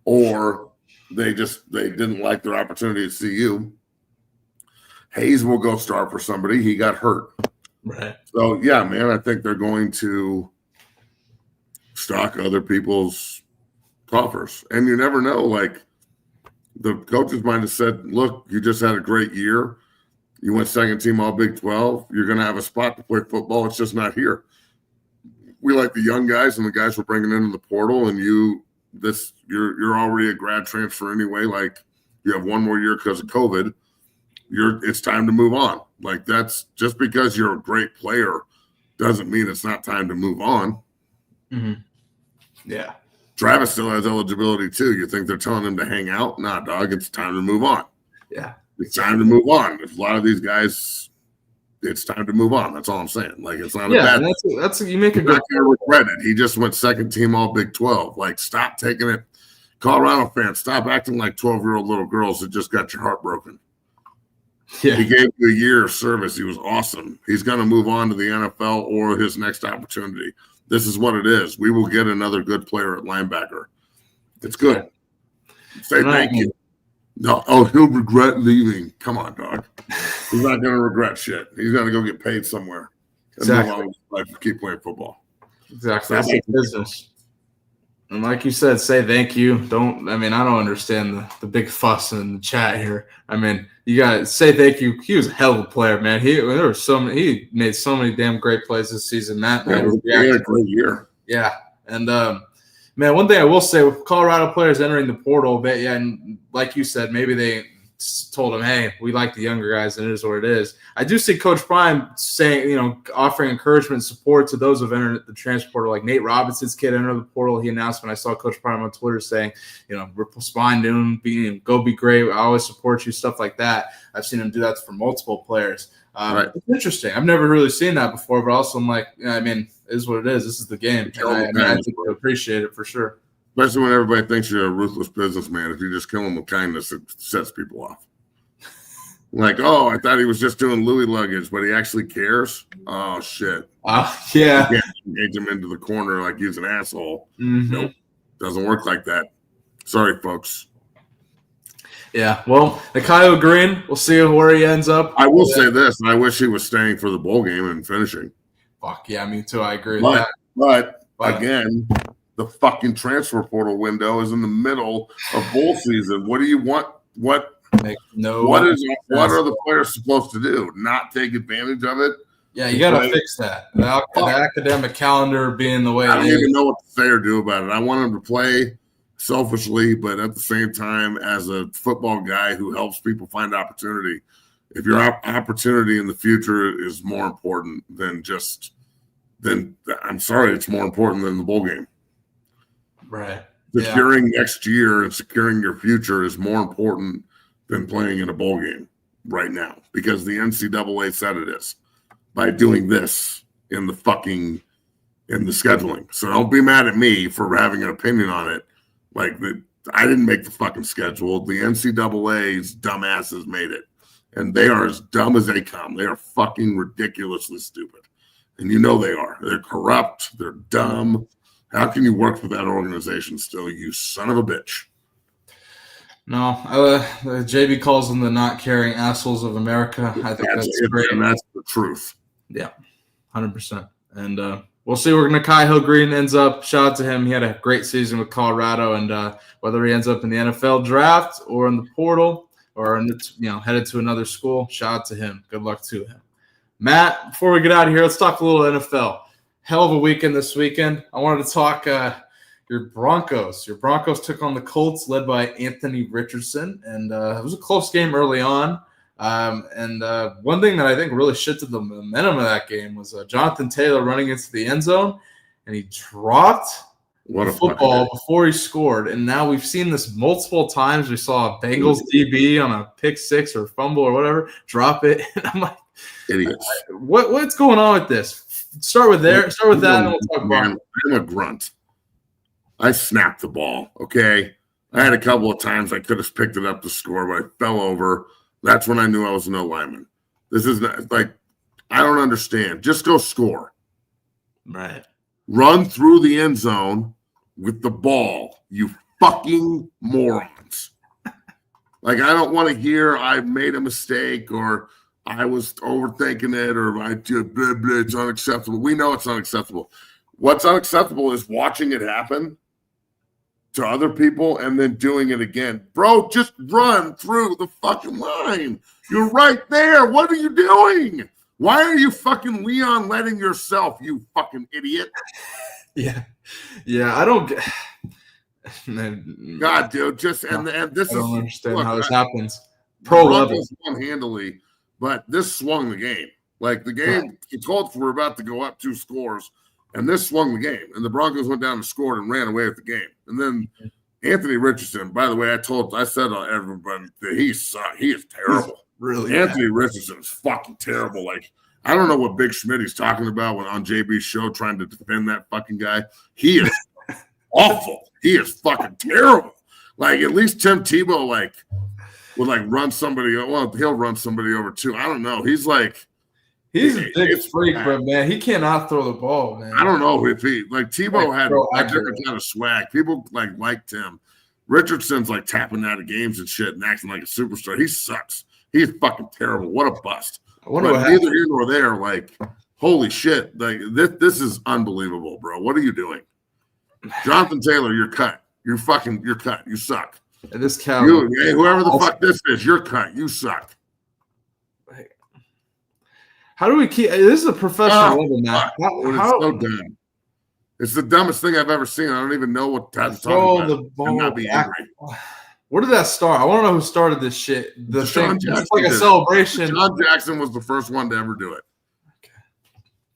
or they didn't like their opportunity at CU. Hayes will go start for somebody. He got hurt. Right. So, yeah, man, I think they're going to stock other people's coffers. And you never know. Like, the coaches might have said, look, you just had a great year. You went second team all Big 12. You're going to have a spot to play football. It's just not here. We like the young guys and the guys we're bringing into the portal, and you're already a grad transfer anyway. Like, you have one more year because of COVID. It's time to move on. Like, that's just because you're a great player doesn't mean it's not time to move on. Mm-hmm. Yeah. Travis still has eligibility too. You think they're telling him to hang out? Nah, dog. It's time to move on. Yeah. It's time to move on. If a lot of these guys, it's time to move on. That's all I'm saying. Like, it's not a bad thing. That's you make a good point. Regret it. He just went second team all Big 12. Like, stop taking it. Colorado fans, stop acting like 12-year-old little girls that just got your heart broken. Yeah. He gave you a year of service. He was awesome. He's going to move on to the NFL or his next opportunity. This is what it is. We will get another good player at linebacker. It's good. Say thank you. No, he'll regret leaving. Come on, dog. He's not going to regret shit. He's going to go get paid somewhere. And move on with his life and keep playing football. Exactly. That's business. And like you said, say thank you. I don't understand the big fuss in the chat here. You got to say thank you. He was a hell of a player, man. He made so many damn great plays this season. Matt, he had a great year. Yeah. And, man, one thing I will say with Colorado players entering the portal, and like you said, maybe they told him, hey, we like the younger guys, and it is what it is. I do see Coach Prime saying, offering encouragement and support to those who have entered the transfer portal. Like Nate Robinson's kid entered the portal. He announced when I saw Coach Prime on Twitter saying, respond to him, go be great. I always support you, stuff like that. I've seen him do that for multiple players. Right. It's interesting. I've never really seen that before, but also I'm like, it is what it is. This is the game. And I think I appreciate it for sure. Especially when everybody thinks you're a ruthless businessman. If you just kill them with kindness, it sets people off. Like, oh, I thought he was just doing Louis luggage, but he actually cares. Oh shit! Yeah, you can't engage him into the corner like he's an asshole. Mm-hmm. Nope, doesn't work like that. Sorry, folks. Yeah, well, Nikhai Hill-Green, we'll see where he ends up. I will say this, and I wish he was staying for the bowl game and finishing. Fuck yeah, me too. I agree with that. But again, the fucking transfer portal window is in the middle of bowl season. What do you want? What are the players supposed to do? Not take advantage of it? Yeah, you got to fix that. The academic calendar being the way I don't even know what to say or do about it. I want him to play selfishly, but at the same time, as a football guy who helps people find opportunity, if your opportunity in the future is more important then I'm sorry, it's more important than the bowl game. Right. Securing next year and securing your future is more important than playing in a bowl game right now, because the NCAA said it is by doing this in the scheduling. So don't be mad at me for having an opinion on it. Like, I didn't make the fucking schedule. The NCAA's dumbasses made it. And they are as dumb as they come. They are fucking ridiculously stupid. And you know they are. They're corrupt. They're dumb. How can you work for that organization still, you son of a bitch? No, JB calls them the not caring assholes of America. I think that's great. And that's the truth. Yeah, 100%. And we'll see where Nikhai Hill-Green ends up. Shout out to him. He had a great season with Colorado, and whether he ends up in the NFL draft or in the portal or headed to another school, shout out to him. Good luck to him. Matt, before we get out of here, let's talk a little NFL. Hell of a weekend this weekend. I wanted to talk your Broncos. Your Broncos took on the Colts, led by Anthony Richardson, and it was a close game early on. One thing that I think really shifted the momentum of that game was Jonathan Taylor running into the end zone, and he dropped the football before he scored. And now we've seen this multiple times. We saw a Bengals DB on a pick six or fumble or whatever drop it, and I'm like, idiots. What's going on with this? Start with that, and we'll talk about it. I'm a grunt. I snapped the ball, okay? I had a couple of times I could have picked it up to score, but I fell over. That's when I knew I was no lineman. This is not, like, I don't understand. Just go score. Right. Run through the end zone with the ball, you fucking morons. Like, I don't want to hear I made a mistake or I was overthinking it or I did blah, blah, it's unacceptable. We know it's unacceptable. What's unacceptable is watching it happen to other people and then doing it again. Bro, just run through the fucking line. You're right there. What are you doing? Why are you fucking Leon letting yourself, you fucking idiot? Yeah. Yeah, I don't God, dude, just and this I don't understand how this happens. Pro level handily, but this swung the game. Like the game, the Colts were about to go up 2 scores, and this swung the game. And the Broncos went down and scored and ran away with the game. And then Anthony Richardson, by the way, I said to everybody that he sucked. He is terrible. Really, Anthony Richardson is fucking terrible. Like, I don't know what Big Schmitty's talking about when on JB's show trying to defend that fucking guy. He is awful. He is fucking terrible. Like, at least Tim Tebow, like, would like run somebody. Well, he'll run somebody over too. I don't know. He's a big freak, but man, he cannot throw the ball, man. I don't know if he like Tebow had a different kind of swag. People liked him. Richardson's like tapping out of games and shit and acting like a superstar. He sucks. He's fucking terrible. What a bust. I wonder but neither here nor there. Like, holy shit! Like this is unbelievable, bro. What are you doing, Jonathan Taylor? You're cut. You're cut. You suck. And this cow, whoever the fuck this is, you're cut. You suck. How do we keep? This is a professional level now. It's so dumb. It's the dumbest thing I've ever seen. I don't even know what to talk about. The ball not be angry. Where did that start? I want to know who started this shit. The thing, it's like a celebration. John Jackson was the first one to ever do it. Okay.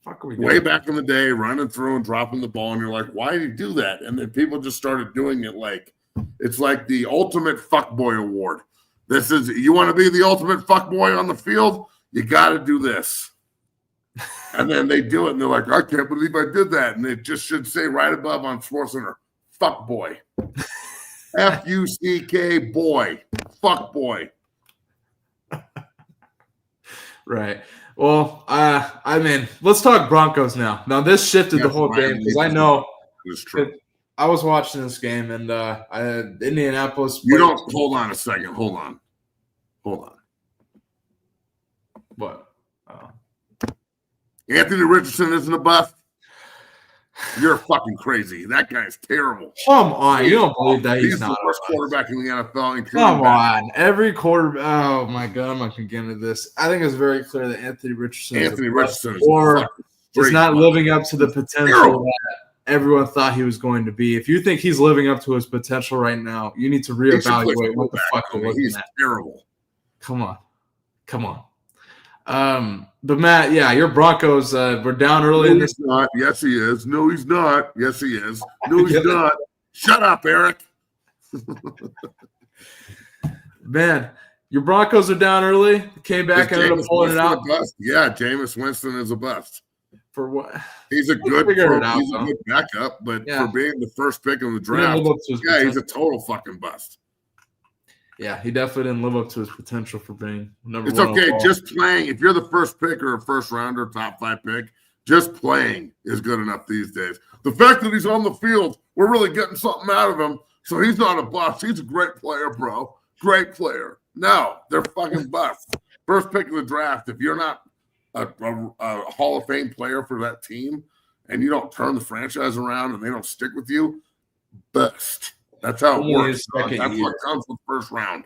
Fuck are we doing? Way back in the day, running through and dropping the ball, and you're like, why did you do that? And then people just started doing it like it's like the ultimate fuckboy award. This is, you want to be the ultimate fuckboy on the field? You got to do this. And then they do it, and they're like, I can't believe I did that. And it just should say right above on SportsCenter, fuckboy. F-U-C-K boy. Fuckboy. Right. Well, I mean, let's talk Broncos now. Now, this shifted the whole game because I know I was watching this game and Indianapolis. You don't hold on a second. Hold on. What? Oh. Anthony Richardson isn't a bust. You're fucking crazy. That guy's terrible. Come on, you don't believe that he's the worst quarterback in the NFL. Come on, every quarter. Oh my god, I'm not gonna get into this. I think it's very clear that Anthony Richardson is not living up to the potential that everyone thought he was going to be. If you think he's living up to his potential right now, you need to reevaluate what the fuck you're looking at. Terrible. Come on. But Matt, yeah, your Broncos were down early in this. He's not. Yes, he is. No, he's not. Yes, he is. No, he's not. Shut up, Eric. Man, your Broncos are down early. Came back and ended up pulling it out. Yeah, Jameis Winston is a bust. For what? He's a good backup, but for being the first pick in the draft, he's a total fucking bust. Yeah, he definitely didn't live up to his potential for being number one. It's okay, overall. Just playing. If you're the first pick or a first rounder, top 5 pick, just playing is good enough these days. The fact that he's on the field, we're really getting something out of him. So he's not a bust. He's a great player, bro. Great player. No, they're fucking busts. First pick of the draft. If you're not a Hall of Fame player for that team and you don't turn the franchise around and they don't stick with you, bust. That's how it works. That's what comes with first round,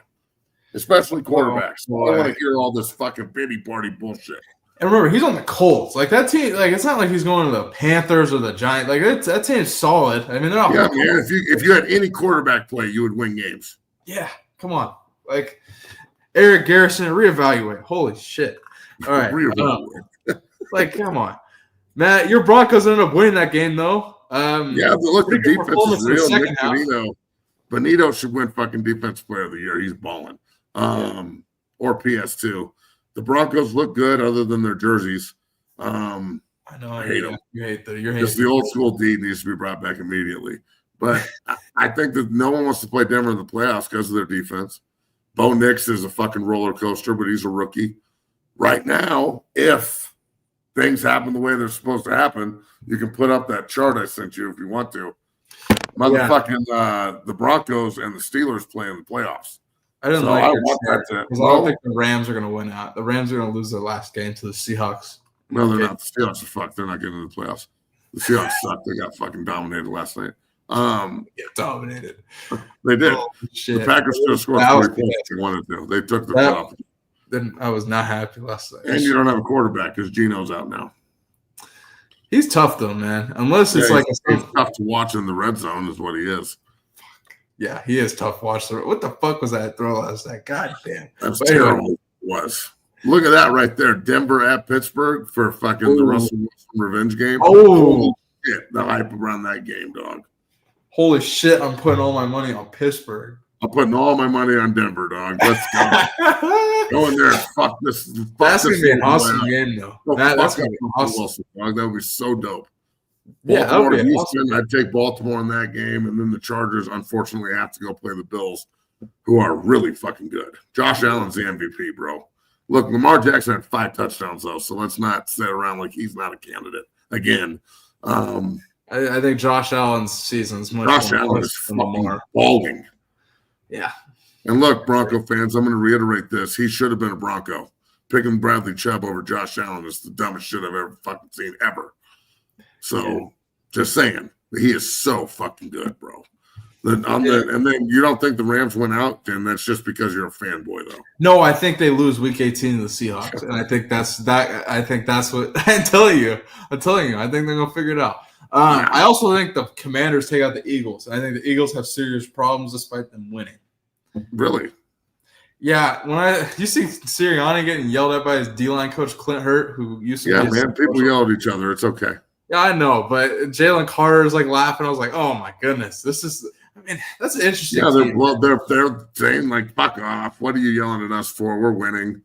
especially quarterbacks. I don't want to hear all this fucking pity party bullshit. And remember, he's on the Colts. Like that team, like it's not like he's going to the Panthers or the Giants. Like that team's solid. I mean, they're all man. If you had any quarterback play, you would win games. Yeah, come on. Like Eric Garrison, reevaluate. Holy shit! All right, like come on, Matt. Your Broncos ended up winning that game though. But look, the defense is real. Nick Bonito should win fucking defensive player of the year. He's balling. Or PS2. The Broncos look good other than their jerseys. I know. I hate them. You hate them. Just the old school D needs to be brought back immediately. But I think that no one wants to play Denver in the playoffs because of their defense. Bo Nix is a fucking roller coaster, but he's a rookie. Right now, if things happen the way they're supposed to happen, you can put up that chart I sent you if you want to. Motherfucking the Broncos and the Steelers play in the playoffs. I don't like your chart because I don't think the Rams are going to win out. The Rams are going to lose their last game to the Seahawks. No, they're not. The Seahawks are fucked. They're not getting into the playoffs. The Seahawks suck. They got fucking dominated last night. Dominated. They did. Oh, the Packers could have scored 40 points if they wanted to. They took the playoff. Then I was not happy last night. And you don't have a quarterback because Geno's out now. He's tough though, man. Unless it's like he's tough to watch in the red zone, is what he is. Yeah, he is tough to watch. What the fuck was that throw last night? God damn, that's terrible. It was. Look at that right there. Denver at Pittsburgh for fucking the Russell Wilson revenge game. Oh shit, the hype around that game, dog. Holy shit! I'm putting all my money on Pittsburgh. I'm putting all my money on Denver, dog. Let's go. Go in there and fuck this. That's going to be an awesome game, though. That's going to be awesome. Wilson, dog. That would be so dope. Yeah, that would be awesome. I'd take Baltimore in that game, and then the Chargers, unfortunately, have to go play the Bills, who are really fucking good. Josh Allen's the MVP, bro. Look, Lamar Jackson had 5 touchdowns, though, so let's not sit around like he's not a candidate. Again, I think Josh Allen's season is much Josh Allen is fucking balling. Yeah. And look, Bronco fans, I'm going to reiterate this. He should have been a Bronco. Picking Bradley Chubb over Josh Allen is the dumbest shit I've ever fucking seen ever. So, just saying, he is so fucking good, bro. And then you don't think the Rams went out, then that's just because you're a fanboy, though. No, I think they lose Week 18 to the Seahawks, and I think that's what I'm telling you. I think they're gonna figure it out. I also think the Commanders take out the Eagles. I think the Eagles have serious problems despite them winning. Really? Yeah. You see Sirianni getting yelled at by his D-line coach Clint Hurt, who used to. Yeah, man. People yell at each other. It's okay. Yeah, I know, but Jalen Carter is like laughing. I was like, oh my goodness, this is. I mean, that's an interesting. Yeah, they're saying like, "Fuck off! What are you yelling at us for? We're winning."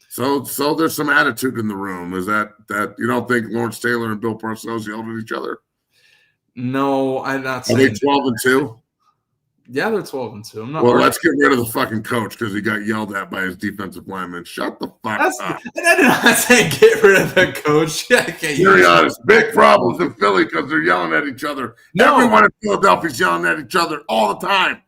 So there's some attitude in the room. Is that you don't think Lawrence Taylor and Bill Parcells yelled at each other? No, I'm not saying. Are they 12-2? Yeah, they're 12-2. I'm not. Well, let's get rid of the fucking coach because he got yelled at by his defensive lineman. Shut the fuck up. I did not say get rid of the coach. I can't Be honest. Big problems in Philly because they're yelling at each other. No. Everyone in Philadelphia's yelling at each other all the time.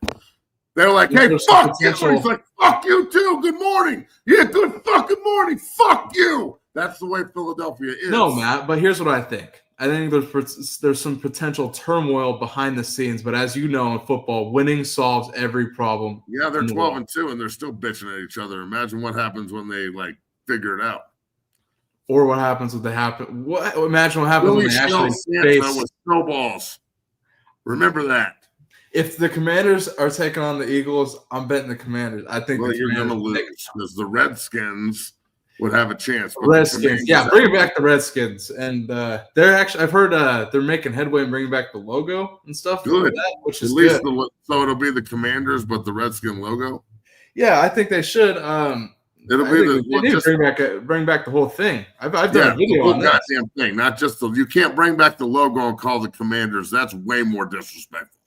They're like, hey, fuck you. He's like, fuck you too. Good morning. Yeah, good fucking morning. Fuck you. That's the way Philadelphia is. No, Matt, but here's what I think. I think there's some potential turmoil behind the scenes, but as you know in football, winning solves every problem. Yeah, they're 12-2 and they're still bitching at each other. Imagine what happens when they figure it out. Or what happens when they happen. Imagine what happens when they actually face with snowballs. Remember that. If the Commanders are taking on the Eagles, I'm betting the Commanders. I think you're going to lose because the Redskins would have a chance. Redskins, yeah, bring back the Redskins, and they're actually. I've heard they're making headway in bringing back the logo and stuff. Good, like that, which is at least good. So it'll be the Commanders, but the Redskin logo. Yeah, I think they should. It'll be bring back the whole thing. I've done a video on that. Goddamn thing, not just you can't bring back the logo and call the Commanders. That's way more disrespectful.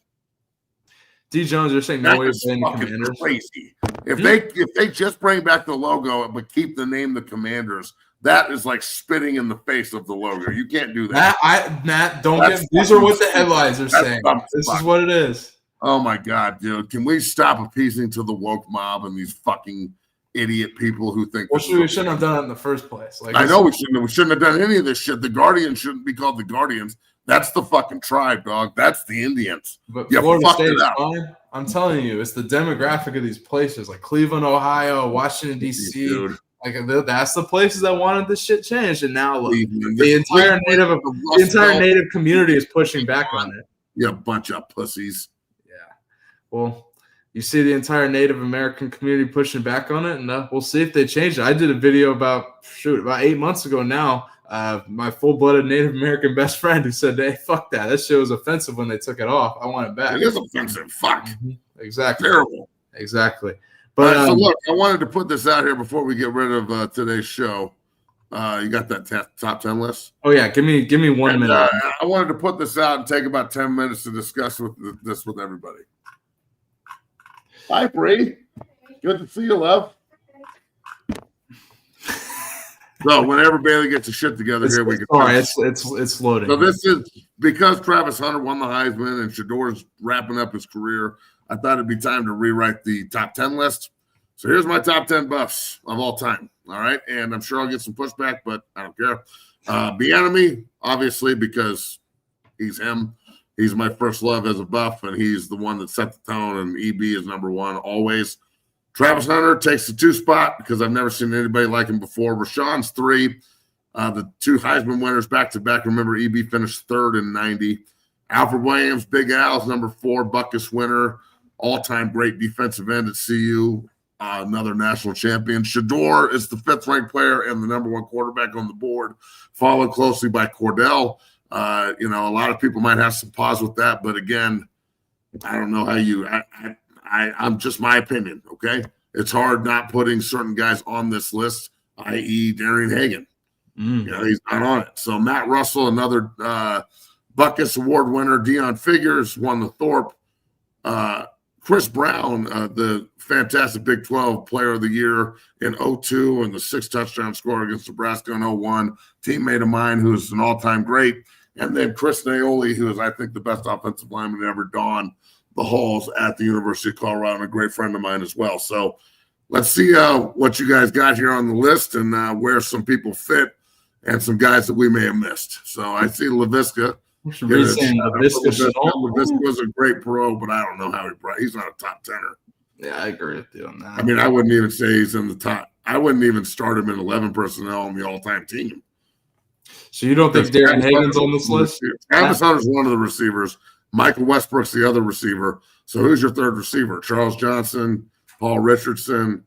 D. Jones, you're saying no way of saying the Commanders. Crazy. If they just bring back the logo but keep the name the Commanders, that is like spitting in the face of the logo. You can't do that. Matt, these are what the headlines are saying. This is what it is. Oh my God, dude! Can we stop appeasing to the woke mob and these fucking idiot people who think? Well, we shouldn't have done it in the first place. I know we shouldn't. We shouldn't have done any of this shit. The Guardians shouldn't be called the Guardians. That's the fucking tribe, dog. That's the Indians. But Florida State is fine. I'm telling you, it's the demographic of these places, like Cleveland, Ohio, Washington, D.C. Dude. Like that's the places that wanted this shit changed, and now look, the entire native community is pushing back on it. You bunch of pussies. Yeah. Well, you see the entire Native American community pushing back on it, and we'll see if they change it. I did a video about 8 months ago now. My full-blooded Native American best friend who said, hey, fuck that. That shit was offensive when they took it off. I want it back. It is offensive. Fuck. Mm-hmm. Exactly. Terrible. Exactly. But so look, I wanted to put this out here before we get rid of today's show. You got that top 10 list? Oh, yeah. Give me 1 minute. I wanted to put this out and take about 10 minutes to discuss this with everybody. Hi, Bree. Good to see you, love. So whenever Bailey gets his shit together here, we can. All right, it's loading. So this is because Travis Hunter won the Heisman and Shador's wrapping up his career. I thought it'd be time to rewrite the top 10 list. So here's my top 10 buffs of all time. All right, and I'm sure I'll get some pushback, but I don't care. Bieniemy, obviously, because he's him. He's my first love as a buff, and he's the one that set the tone. And EB is number one always. Travis Hunter takes the 2 spot because I've never seen anybody like him before. Rashawn's 3. The 2 Heisman winners back-to-back. Remember, EB finished 3rd in 90. Alfred Williams, Big Al's number 4, Buckus winner, all-time great defensive end at CU, another national champion. Shador is the 5th-ranked player and the number 1 quarterback on the board, followed closely by Cordell. A lot of people might have some pause with that, but again, I don't know how you I'm just my opinion, okay? It's hard not putting certain guys on this list, i.e. Darian Hagan. He's not on it. So Matt Russell, another Buckus Award winner. Deion Figures won the Thorpe. Chris Brown, the fantastic Big 12 Player of the Year in 2002 and the 6-touchdown score against Nebraska in 2001. Teammate of mine who's an all-time great. And then Chris Naoli, who is, I think, the best offensive lineman to ever dawn the halls at the University of Colorado, and a great friend of mine as well. So let's see what you guys got here on the list and where some people fit and some guys that we may have missed. So I see LaVisca. LaVisca was a great pro, but I don't know how he's not a top 10er. Yeah, I agree with you on that. I mean, I wouldn't even say he's in the top. I wouldn't even start him in 11 personnel on the all-time team. So you don't think Darian Hagan's on this list? Travis Hunter's one of the receivers. Michael Westbrook's the other receiver. So who's your third receiver? Charles Johnson, Paul Richardson,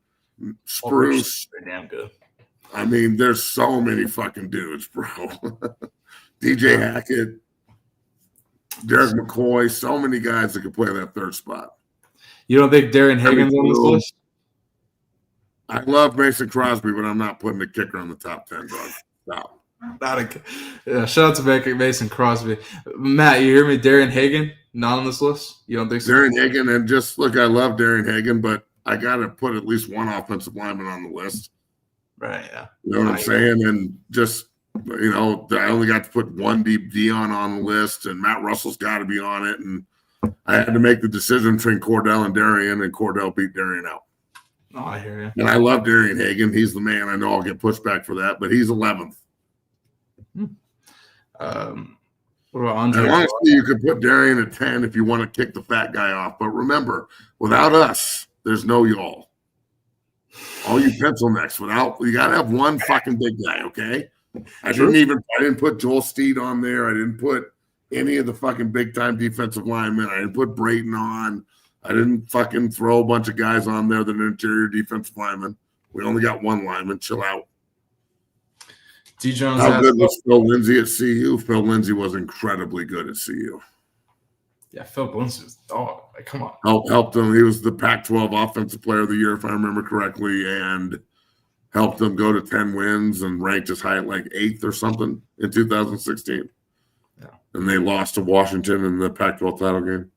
Spruce. Damn good. I mean, there's so many fucking dudes, bro. DJ Hackett, Derek McCoy, so many guys that could play that third spot. You don't think Darian Hagan's on this list? I love Mason Crosby, but I'm not putting the kicker on the top 10, dog. Stop. Shout out to Mason Crosby. Matt, you hear me? Darian Hagan? not on this list? You don't think so? Darian Hagan, and just look, I love Darian Hagan, but I got to put at least one offensive lineman on the list. Right, yeah. You know what I'm saying? And just, I only got to put one deep Deion on the list, and Matt Russell's got to be on it. And I had to make the decision between Cordell and Darian, and Cordell beat Darian out. Oh, I hear you. And I love Darian Hagan. He's the man. I know I'll get pushback for that, but he's 11th. What about Andre? And honestly, you could put Darian at 10 if you want to kick the fat guy off. But remember, without us, there's no y'all. All you pencil necks. You got to have one fucking big guy, okay? I didn't put Joel Steed on there. I didn't put any of the fucking big-time defensive linemen. I didn't put Brayton on. I didn't fucking throw a bunch of guys on there that are interior defensive linemen. We only got one lineman. Chill out. D. Jones. How good was Phil Lindsay at CU? Phil Lindsay was incredibly good at CU. Yeah, Phil Lindsay was dog. Like, come on. Helped him. He was the Pac-12 Offensive Player of the Year, if I remember correctly, and helped them go to 10 wins and ranked as high at like 8th or something in 2016. Yeah. And they lost to Washington in the Pac-12 title game.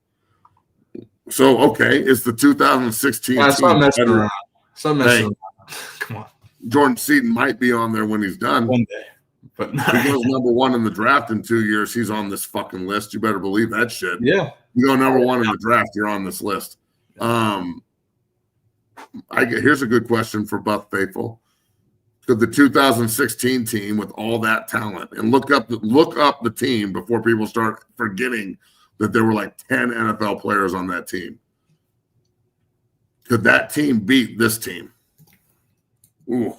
So, okay, it's the 2016 team. Stop messing around. Come on. Jordan Seaton might be on there when he's done. One day. But he goes number 1 in the draft in 2 years. He's on this fucking list. You better believe that shit. Yeah. You go number 1 in the draft, you're on this list. Here's a good question for Buff Faithful. Could the 2016 team with all that talent, and look up the team before people start forgetting that there were like 10 NFL players on that team. Could that team beat this team? Ooh.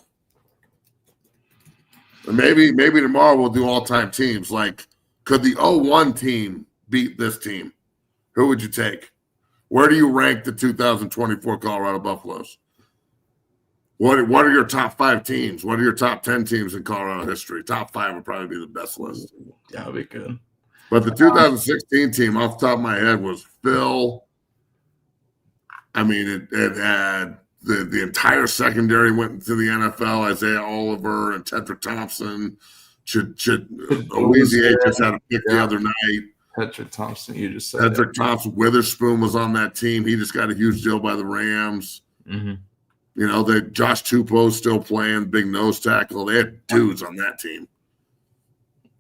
And maybe tomorrow we'll do all-time teams. Like, could the 01 team beat this team? Who would you take? Where do you rank the 2024 Colorado Buffaloes? What are your top 5 teams? What are your top 10 teams in Colorado history? Top 5 would probably be the best list. That would be good. But the 2016 team, off the top of my head, was Phil. I mean, it had the entire secondary went into the NFL. Isaiah Oliver and Tedrick Thompson. Oweezie just had a pick the other night. Tedrick Thompson, you just said Tedrick Thompson. Witherspoon was on that team. He just got a huge deal by the Rams. Mm-hmm. You know, Josh Tupou's still playing, big nose tackle. They had dudes on that team.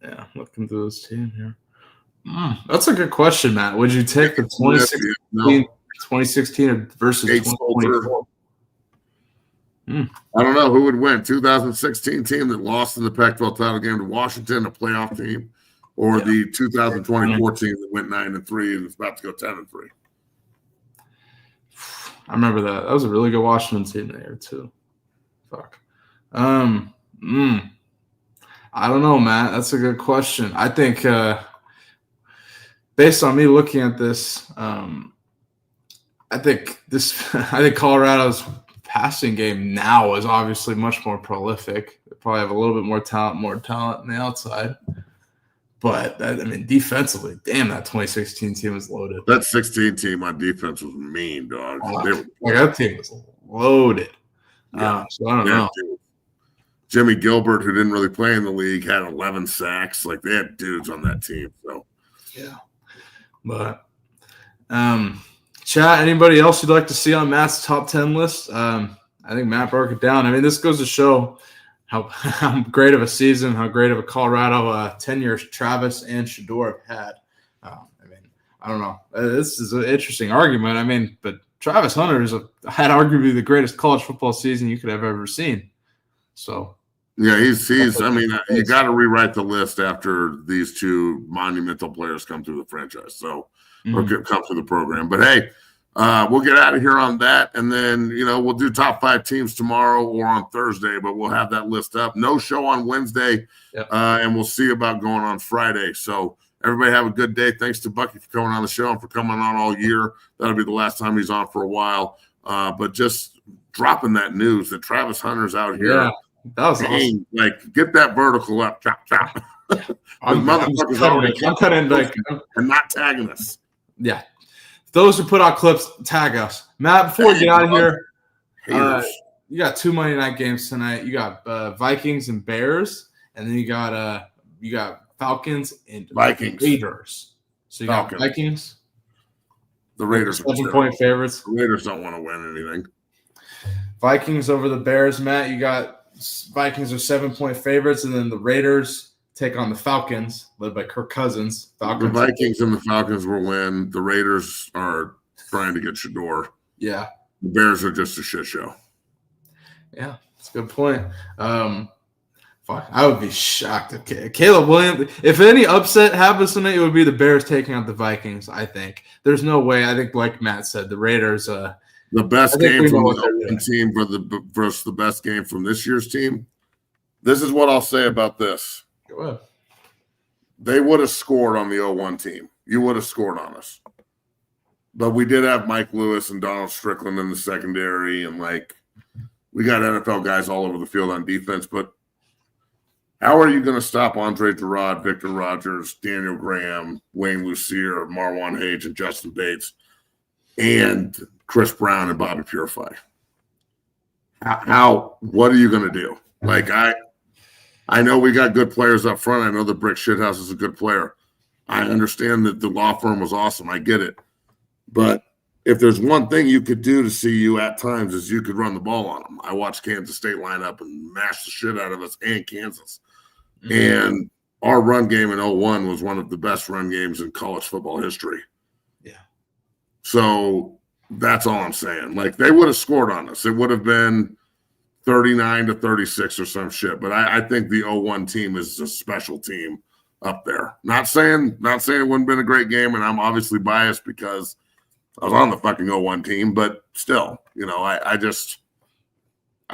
Yeah, looking through this team here. That's a good question, Matt. Would you take the 2016 versus 2024? I don't know who would win. 2016 team that lost in the Pac-12 title game to Washington, a playoff team, or the 2024 team that went 9-3 and is about to go 10-3. I remember that. That was a really good Washington team there too. Fuck. I don't know, Matt. That's a good question. I think based on me looking at this, I think Colorado's passing game now is obviously much more prolific. They probably have a little bit more talent on the outside. But, defensively, damn, that 2016 team was loaded. That 16 team on defense was mean, dog. That team was loaded. Yeah. So I don't know. Dude. Jimmy Gilbert, who didn't really play in the league, had 11 sacks. Like, they had dudes on that team. So, yeah. But, chat, anybody else you'd like to see on Matt's top 10 list? I think Matt broke it down. I mean, this goes to show how great of a season, how great of a Colorado tenure Travis and Shedeur have had. I don't know. This is an interesting argument. But Travis Hunter had arguably the greatest college football season you could have ever seen. So, yeah, he's. You got to rewrite the list after these two monumental players come through the franchise. So, or come through the program. But hey. We'll get out of here on that, and then, we'll do top 5 teams tomorrow or on Thursday, but we'll have that list up. No show on Wednesday, and we'll see about going on Friday. So everybody have a good day. Thanks to Bucky for coming on the show and for coming on all year. That'll be the last time he's on for a while. But just dropping that news that Travis Hunter's out here. Yeah, that was awesome. Like, get that vertical up. Chop, chop. I'm cutting and not tagging us. Yeah. Those who put out clips, tag us. Matt, before we get out of here, you got 2 Monday night games tonight. You got Vikings and Bears, and then you got Falcons and Vikings. Raiders. So you got Vikings, The Raiders are 7-point favorites. The Raiders don't want to win anything. Vikings over the Bears, Matt. You got Vikings are 7-point favorites, and then the Raiders take on the Falcons, led by Kirk Cousins. The Vikings and the Falcons will win. The Raiders are trying to get Shador. Yeah. The Bears are just a shit show. Yeah, that's a good point. Fuck, I would be shocked if Caleb Williams. If any upset happens tonight, it would be the Bears taking out the Vikings. I think there's no way. I think, like Matt said, the Raiders. The best game from the team versus the best game from this year's team. This is what I'll say about this. Go ahead. They would have scored on the 0-1 team. You would have scored on us. But we did have Mike Lewis and Donald Strickland in the secondary, and we got NFL guys all over the field on defense. But how are you going to stop Andre Gerard, Victor Rogers, Daniel Graham, Wayne Lucier, Marwan Hayes, and Justin Bates, and Chris Brown and Bobby Purify? What are you going to do? I know we got good players up front. I know the Brick Shithouse is a good player. I understand that the law firm was awesome. I get it. But if there's one thing you could do to see you at times is you could run the ball on them. I watched Kansas State line up and mash the shit out of us and Kansas. Mm-hmm. And our run game in 0-1 was one of the best run games in college football history. Yeah. So that's all I'm saying. They would have scored on us. It would have been 39-36 or some shit. But I think the 0-1 team is a special team up there. Not saying it wouldn't have been a great game, and I'm obviously biased because I was on the fucking 0-1 team, but still, I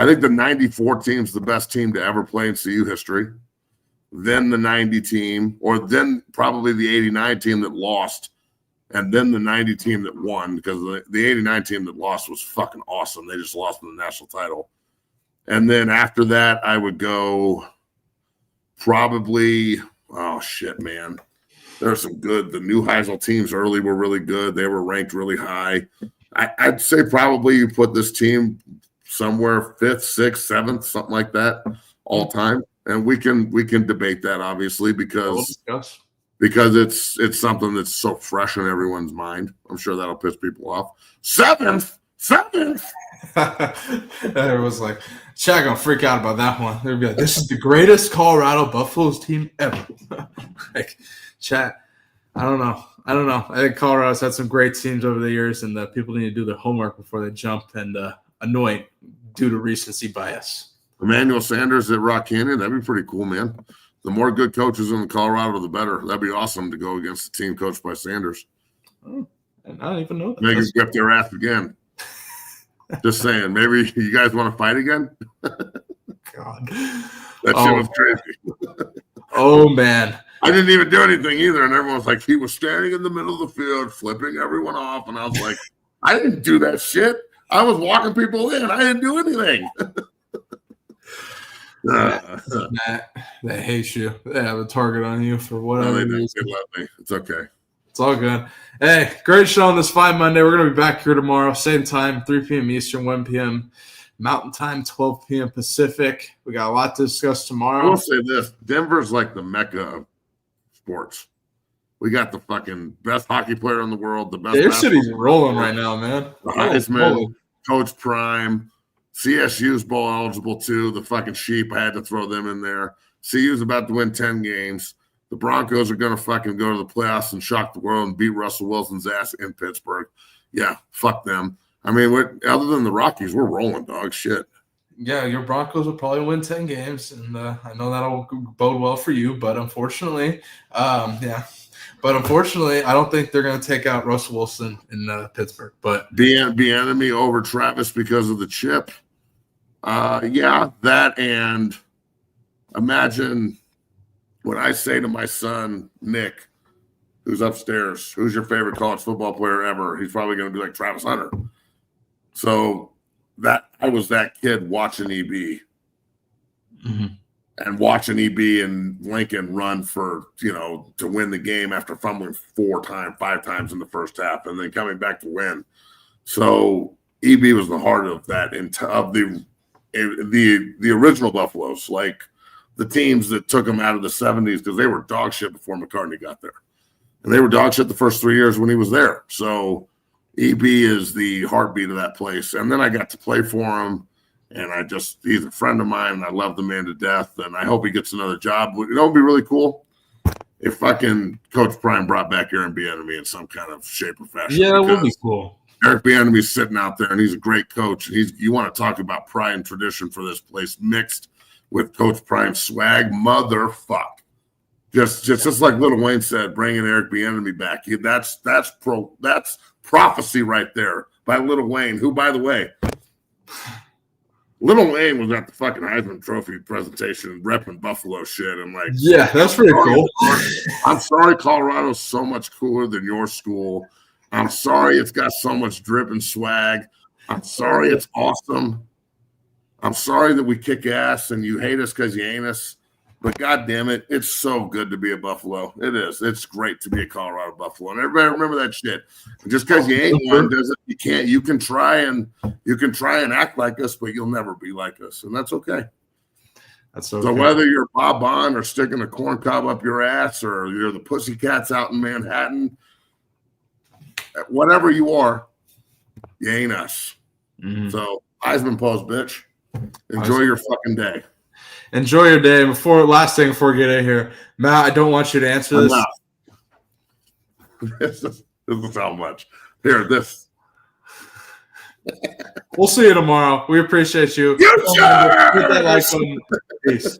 think the 94 team's the best team to ever play in CU history. Then the 90 team, or then probably the 89 team that lost, and then the 90 team that won, because the 89 team that lost was fucking awesome. They just lost in the national title. And then after that, I would go probably, oh shit, man. There's some good. The new Heisel teams early were really good. They were ranked really high. I'd say probably you put this team somewhere 5th, 6th, 7th, something like that, all time. And we can debate that obviously because it's something that's so fresh in everyone's mind. I'm sure that'll piss people off. 7th. Everyone's like, Shaq gonna freak out about that one. They'll be like, this is the greatest Colorado Buffaloes team ever. Chat, I don't know. I think Colorado's had some great teams over the years, and people need to do their homework before they jump and anoint due to recency bias. Emmanuel Sanders at Rock Canyon, that'd be pretty cool, man. The more good coaches in Colorado, the better. That'd be awesome to go against the team coached by Sanders. Oh, I don't even know that. Make them whip their ass again. Just saying, maybe you guys want to fight again? God. That shit was crazy. Oh, man. I didn't even do anything either. And everyone's like, he was standing in the middle of the field, flipping everyone off. And I was like, I didn't do that shit. I was walking people in. I didn't do anything. Matt, they hate you. They have a target on you for whatever. No, they love me. It's okay. It's all good. Hey, great show on this fine Monday. We're going to be back here tomorrow, same time, 3 p.m. Eastern, 1 p.m. Mountain Time, 12 p.m. Pacific. We got a lot to discuss tomorrow. I will say this. Denver's like the mecca of sports. We got the fucking best hockey player in the world, the best. Their city's rolling right now, man. The Heisman, Coach Prime. CSU's bowl eligible too. The fucking sheep, I had to throw them in there. CU's about to win 10 games. The Broncos are going to fucking go to the playoffs and shock the world and beat Russell Wilson's ass in Pittsburgh. Yeah, fuck them. I mean, other than the Rockies, we're rolling, dog. Shit. Yeah, your Broncos will probably win 10 games, and I know that'll bode well for you. But unfortunately, I don't think they're going to take out Russell Wilson in Pittsburgh. But Bieniemy over Travis because of the chip. Yeah, that, and imagine when I say to my son Nick, who's upstairs, who's your favorite college football player ever? He's probably going to be like Travis Hunter. So that I was that kid watching EB. Mm-hmm. And watching EB and Lincoln run to win the game after fumbling 5 times in the first half, and then coming back to win. So EB was the heart of that, of the original Buffaloes, like the teams that took him out of the 70s, because they were dog shit before McCartney got there, and they were dog shit the first 3 years when he was there. So EB is the heartbeat of that place. And then I got to play for him, and he's a friend of mine, and I love the man to death, and I hope he gets another job. You know, it'd be really cool if fucking Coach Prime brought back Aaron Bieniemy in some kind of shape or fashion. Yeah, that would be cool. Eric Bieniemy's sitting out there, and he's a great coach. You want to talk about pride and tradition for this place mixed with Coach Prime's swag, motherfuck. Just like Lil Wayne said, bringing Eric Bieniemy back. That's prophecy right there by Lil Wayne, who, by the way, Lil Wayne was at the fucking Heisman Trophy presentation repping Buffalo shit. I'm like, yeah, that's pretty cool. I'm sorry Colorado's so much cooler than your school. I'm sorry it's got so much drip and swag. I'm sorry it's awesome. I'm sorry that we kick ass and you hate us because you ain't us. But God damn it, it's so good to be a Buffalo. It is. It's great to be a Colorado Buffalo. And everybody remember that shit. Just because you ain't one doesn't you can try and act like us, but you'll never be like us. And that's okay. That's okay. So whether you're Bob Bond or sticking a corn cob up your ass or you're the Pussycats out in Manhattan, whatever you are, you ain't us. Mm-hmm. So Heisman pose, bitch. Enjoy your fucking day. Enjoy your day. Last thing before we get in here, Matt, I don't want you to answer this. This is how much. Here, this. We'll see you tomorrow. We appreciate you. You sure? Hit that like button. Peace.